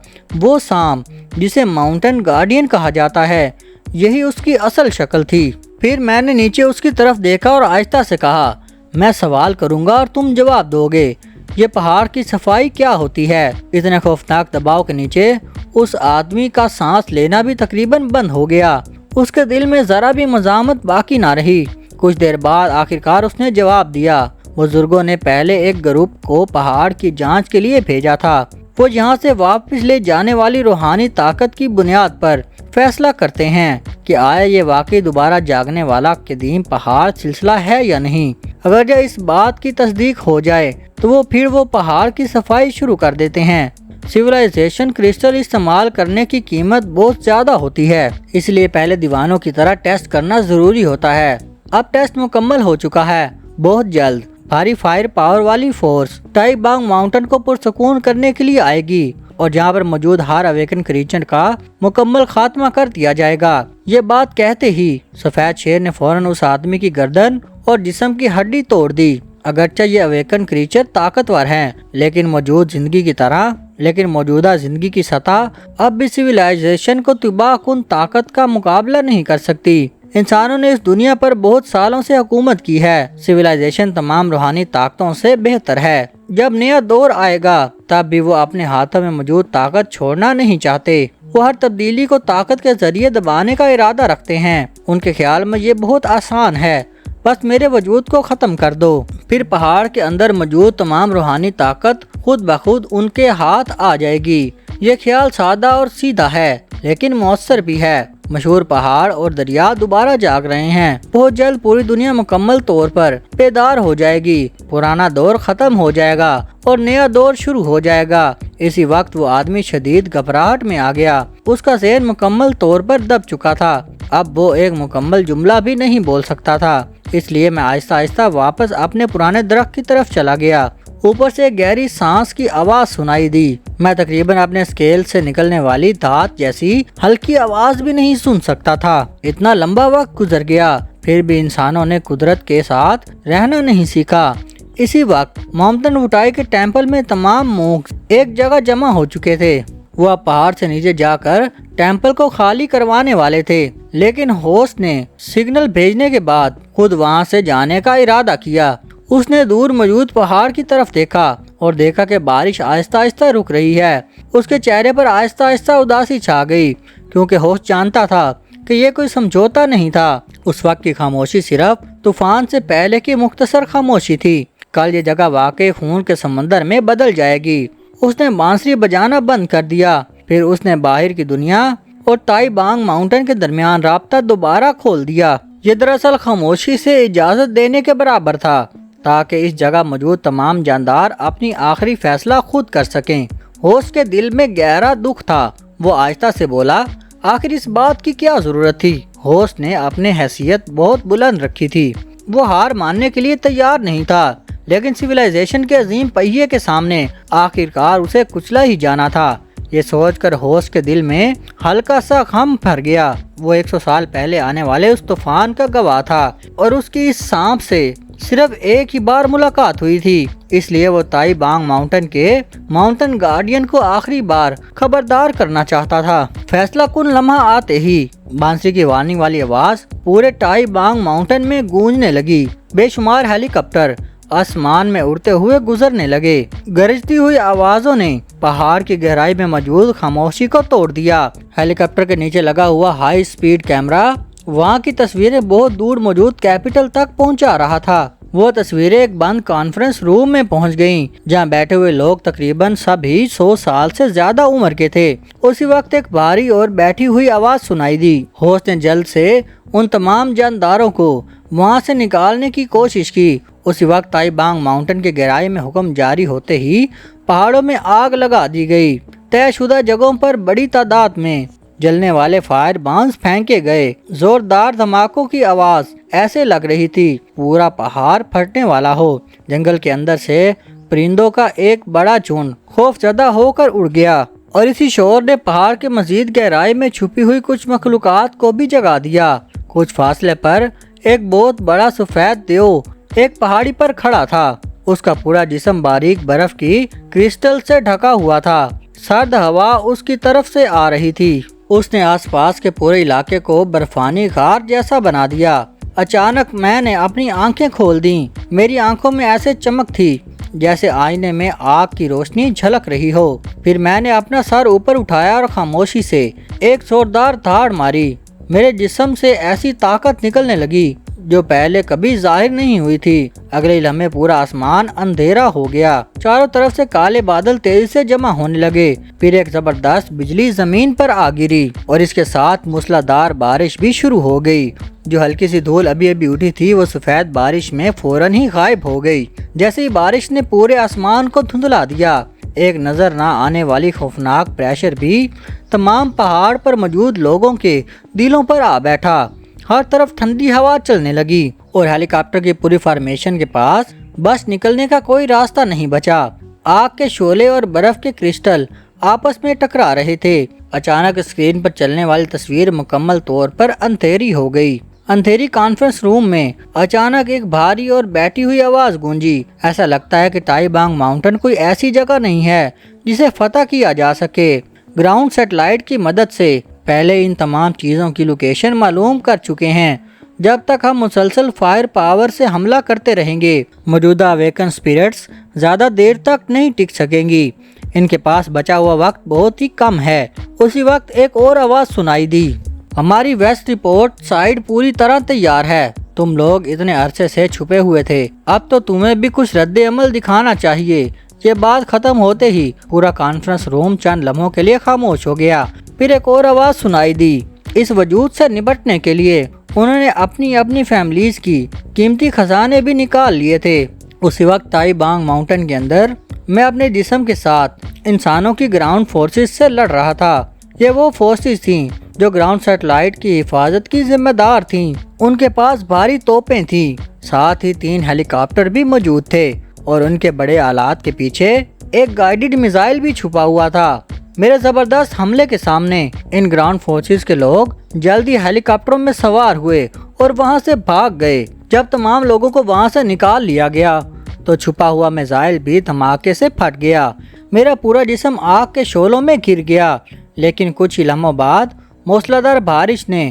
وہ سام جسے ماؤنٹین گارڈین کہا جاتا ہے، یہی اس کی اصل شکل تھی۔ پھر میں نے نیچے اس کی طرف دیکھا اور آہستہ سے کہا، میں سوال کروں گا اور تم جواب دو گے۔ یہ پہاڑ کی صفائی کیا ہوتی ہے؟ اتنے خوفناک دباؤ کے نیچے اس آدمی کا سانس لینا بھی تقریباً بند ہو گیا۔ اس کے دل میں ذرا بھی مزاحمت باقی نہ رہی۔ کچھ دیر بعد آخرکار اس نے جواب دیا۔ بزرگوں نے پہلے ایک گروپ کو پہاڑ کی جانچ کے لیے بھیجا تھا۔ وہ یہاں سے واپس لے جانے والی روحانی طاقت کی بنیاد پر فیصلہ کرتے ہیں کہ آیا یہ واقعی دوبارہ جاگنے والا قدیم پہاڑ سلسلہ ہے یا نہیں۔ اگر جو اس بات کی تصدیق ہو جائے تو پھر وہ پہاڑ کی صفائی شروع کر دیتے ہیں۔ سیولائزیشن کرسٹل استعمال کرنے کی قیمت بہت زیادہ ہوتی ہے، اس لیے پہلے دیوانوں کی طرح ٹیسٹ کرنا ضروری ہوتا ہے۔ اب ٹیسٹ مکمل ہو چکا ہے۔ بہت جلد بھاری فائر پاور والی فورس ٹائی بانگ ماؤنٹین کو پرسکون کرنے کے لیے آئے گی، اور جہاں پر موجود ہر اویکن کریچر کا مکمل خاتمہ کر دیا جائے گا۔ یہ بات کہتے ہی سفید شیر نے فوراً اس آدمی کی گردن اور جسم کی ہڈی توڑ دی۔ اگرچہ یہ اویکن کریچر طاقتور ہیں، لیکن موجودہ زندگی کی سطح اب بھی سیولائزیشن کو تباہ کن طاقت کا مقابلہ نہیں کر سکتی۔ انسانوں نے اس دنیا پر بہت سالوں سے حکومت کی ہے۔ سیولائزیشن تمام روحانی طاقتوں سے بہتر ہے۔ جب نیا دور آئے گا تب بھی وہ اپنے ہاتھوں میں موجود طاقت چھوڑنا نہیں چاہتے۔ وہ ہر تبدیلی کو طاقت کے ذریعے دبانے کا ارادہ رکھتے ہیں۔ ان کے خیال میں یہ بہت آسان ہے، بس میرے وجود کو ختم کر دو، پھر پہاڑ کے اندر موجود تمام روحانی طاقت خود بخود ان کے ہاتھ آ جائے گی۔ یہ خیال سادہ اور سیدھا ہے، لیکن مؤثر بھی ہے۔ مشہور پہاڑ اور دریا دوبارہ جاگ رہے ہیں۔ بہت جلد پوری دنیا مکمل طور پر بیدار ہو جائے گی۔ پرانا دور ختم ہو جائے گا اور نیا دور شروع ہو جائے گا۔ اسی وقت وہ آدمی شدید گھبراہٹ میں آ گیا۔ اس کا ذہن مکمل طور پر دب چکا تھا۔ اب وہ ایک مکمل جملہ بھی نہیں بول سکتا تھا، اس لیے میں آہستہ آہستہ واپس اپنے پرانے درخت کی طرف چلا گیا۔ اوپر سے گہری سانس کی آواز سنائی دی۔ میں تقریباً اپنے سکیل سے نکلنے والی دھات جیسی ہلکی آواز بھی نہیں سن سکتا تھا۔ اتنا لمبا وقت گزر گیا، پھر بھی انسانوں نے قدرت کے ساتھ رہنا نہیں سیکھا۔ اسی وقت ماؤنٹین وٹائی کے ٹیمپل میں تمام مونکس ایک جگہ جمع ہو چکے تھے۔ وہ اب پہاڑ سے نیچے جا کر ٹیمپل کو خالی کروانے والے تھے، لیکن ہوسٹ نے سگنل بھیجنے کے بعد خود وہاں سے جانے کا ارادہ کیا۔ اس نے دور موجود پہاڑ کی طرف دیکھا اور دیکھا کہ بارش آہستہ آہستہ رک رہی ہے۔ اس کے چہرے پر آہستہ آہستہ اداسی چھا گئی، کیونکہ ہوش جانتا تھا کہ یہ کوئی سمجھوتا نہیں تھا۔ اس وقت کی خاموشی صرف طوفان سے پہلے کی مختصر خاموشی تھی۔ کل یہ جگہ واقعی خون کے سمندر میں بدل جائے گی۔ اس نے بانسری بجانا بند کر دیا، پھر اس نے باہر کی دنیا اور تائی بانگ ماؤنٹن کے درمیان رابطہ دوبارہ کھول دیا۔ یہ دراصل خاموشی سے اجازت دینے کے برابر تھا تاکہ اس جگہ موجود تمام جاندار اپنی آخری فیصلہ خود کر سکیں۔ ہوسٹ کے دل میں گہرا دکھ تھا۔ وہ آہستہ سے بولا، آخر اس بات کی کیا ضرورت تھی؟ ہوسٹ نے اپنی حیثیت بہت بلند رکھی تھی۔ وہ ہار ماننے کے لیے تیار نہیں تھا، لیکن سویلائزیشن کے عظیم پہیے کے سامنے آخرکار اسے کچلا ہی جانا تھا۔ یہ سوچ کر ہوسٹ کے دل میں ہلکا سا غم بھر گیا۔ وہ 100 سال پہلے آنے والے اس طوفان کا گواہ تھا اور اس کی اس سانپ سے صرف ایک ہی بار ملاقات ہوئی تھی، اس لیے وہ تائی بانگ ماؤنٹن کے ماؤنٹن گارڈین کو آخری بار خبردار کرنا چاہتا تھا۔ فیصلہ کن لمحہ آتے ہی بانسری کی وارننگ والی آواز پورے تائی بانگ ماؤنٹن میں گونجنے لگی۔ بے شمار ہیلی کاپٹر آسمان میں اڑتے ہوئے گزرنے لگے۔ گرجتی ہوئی آوازوں نے پہاڑ کی گہرائی میں موجود خاموشی کو توڑ دیا۔ ہیلی کاپٹر کے نیچے لگا ہوا ہائی سپیڈ کیمرہ وہاں کی تصویریں بہت دور موجود کیپٹل تک پہنچا رہا تھا۔ وہ تصویریں ایک بند کانفرنس روم میں پہنچ گئیں، جہاں بیٹھے ہوئے لوگ تقریباً سبھی 100 سال سے زیادہ عمر کے تھے۔ اسی وقت ایک بھاری اور بیٹھی ہوئی آواز سنائی دی۔ ہوسٹ نے جلد سے ان تمام جانداروں کو وہاں سے نکالنے کی کوشش کی۔ اسی وقت تائی بانگ ماؤنٹن کی گہرائی میں حکم جاری ہوتے ہی پہاڑوں میں آگ لگا دی گئی۔ طے شدہ جگہوں پر بڑی تعداد میں جلنے والے فائر بانز پھینکے گئے۔ زوردار دھماکوں کی آواز ایسے لگ رہی تھی پورا پہاڑ پھٹنے والا ہو۔ جنگل کے اندر سے پرندوں کا ایک بڑا جھنڈ خوف زدہ ہو کر اڑ گیا، اور اسی شور نے پہاڑ کے مزید گہرائی میں چھپی ہوئی کچھ مخلوقات کو بھی جگا دیا۔ کچھ فاصلے پر ایک بہت بڑا سفید دیو ایک پہاڑی پر کھڑا تھا۔ اس کا پورا جسم باریک برف کی کرسٹل سے ڈھکا ہوا تھا۔ سرد ہوا اس کی طرف سے آ رہی تھی۔ اس نے آس پاس کے پورے علاقے کو برفانی غار جیسا بنا دیا۔ اچانک میں نے اپنی آنکھیں کھول دیں۔ میری آنکھوں میں ایسے چمک تھی جیسے آئینے میں آگ کی روشنی جھلک رہی ہو۔ پھر میں نے اپنا سر اوپر اٹھایا اور خاموشی سے ایک زوردار دھاڑ ماری۔ میرے جسم سے ایسی طاقت نکلنے لگی جو پہلے کبھی ظاہر نہیں ہوئی تھی۔ اگلے لمحے پورا آسمان اندھیرا ہو گیا۔ چاروں طرف سے کالے بادل تیزی سے جمع ہونے لگے۔ پھر ایک زبردست بجلی زمین پر آ گری اور اس کے ساتھ موسلادھار بارش بھی شروع ہو گئی۔ جو ہلکی سی دھول ابھی اٹھی تھی وہ سفید بارش میں فوراً ہی غائب ہو گئی۔ جیسے ہی بارش نے پورے آسمان کو دھندلا دیا، ایک نظر نہ آنے والی خوفناک پریشر بھی تمام پہاڑ پر موجود لوگوں کے دلوں پر آ بیٹھا۔ ہر طرف ٹھنڈی ہوا چلنے لگی اور ہیلی کاپٹر کی پوری فارمیشن کے پاس بس نکلنے کا کوئی راستہ نہیں بچا۔ آگ کے شعلے اور برف کے کرسٹل آپس میں ٹکرا رہے تھے۔ اچانک اسکرین پر چلنے والی تصویر مکمل طور پر اندھیری ہو گئی۔ اندھیری کانفرنس روم میں اچانک ایک بھاری اور بیٹھی ہوئی آواز گونجی۔ ایسا لگتا ہے کہ تائی بانگ ماؤنٹن کوئی ایسی جگہ نہیں ہے جسے فتح کیا جا سکے۔ گراؤنڈ سیٹلائٹ کی مدد سے پہلے ان تمام چیزوں کی لوکیشن معلوم کر چکے ہیں۔ جب تک ہم مسلسل فائر پاور سے حملہ کرتے رہیں گے، موجودہ اویکن اسپرٹس زیادہ دیر تک نہیں ٹک سکیں گی۔ ان کے پاس بچا ہوا وقت بہت ہی کم ہے۔ اسی وقت ایک اور آواز سنائی دی، ہماری ویسٹ رپورٹ سائیڈ پوری طرح تیار ہے۔ تم لوگ اتنے عرصے سے چھپے ہوئے تھے، اب تو تمہیں بھی کچھ رد عمل دکھانا چاہیے۔ یہ بات ختم ہوتے ہی پورا کانفرنس روم چند لمحوں کے لیے خاموش ہو گیا۔ پھر ایک اور آواز سنائی دی، اس وجود سے نمٹنے کے لیے انہوں نے اپنی فیملیز کی قیمتی خزانے بھی نکال لیے تھے۔ اسی وقت تائی بانگ ماؤنٹن کے اندر میں اپنے جسم کے ساتھ انسانوں کی گراؤنڈ فورسز سے لڑ رہا تھا۔ یہ وہ فورسز تھیں جو گراؤنڈ سیٹلائٹ کی حفاظت کی ذمہ دار تھیں۔ ان کے پاس بھاری توپیں تھیں، ساتھ ہی 3 ہیلی کاپٹر بھی موجود تھے اور ان کے بڑے آلات کے پیچھے ایک گائیڈڈ میزائل بھی چھپا ہوا تھا۔ میرے زبردست حملے کے سامنے ان گراؤنڈ فورسز کے لوگ جلدی ہیلی کاپٹروں میں سوار ہوئے اور وہاں سے بھاگ گئے۔ جب تمام لوگوں کو وہاں سے نکال لیا گیا تو چھپا ہوا میزائل بھی دھماکے سے پھٹ گیا۔ میرا پورا جسم آگ کے شعلوں میں گر گیا، لیکن کچھ ہی لمحوں بعد موسلادھار بارش نے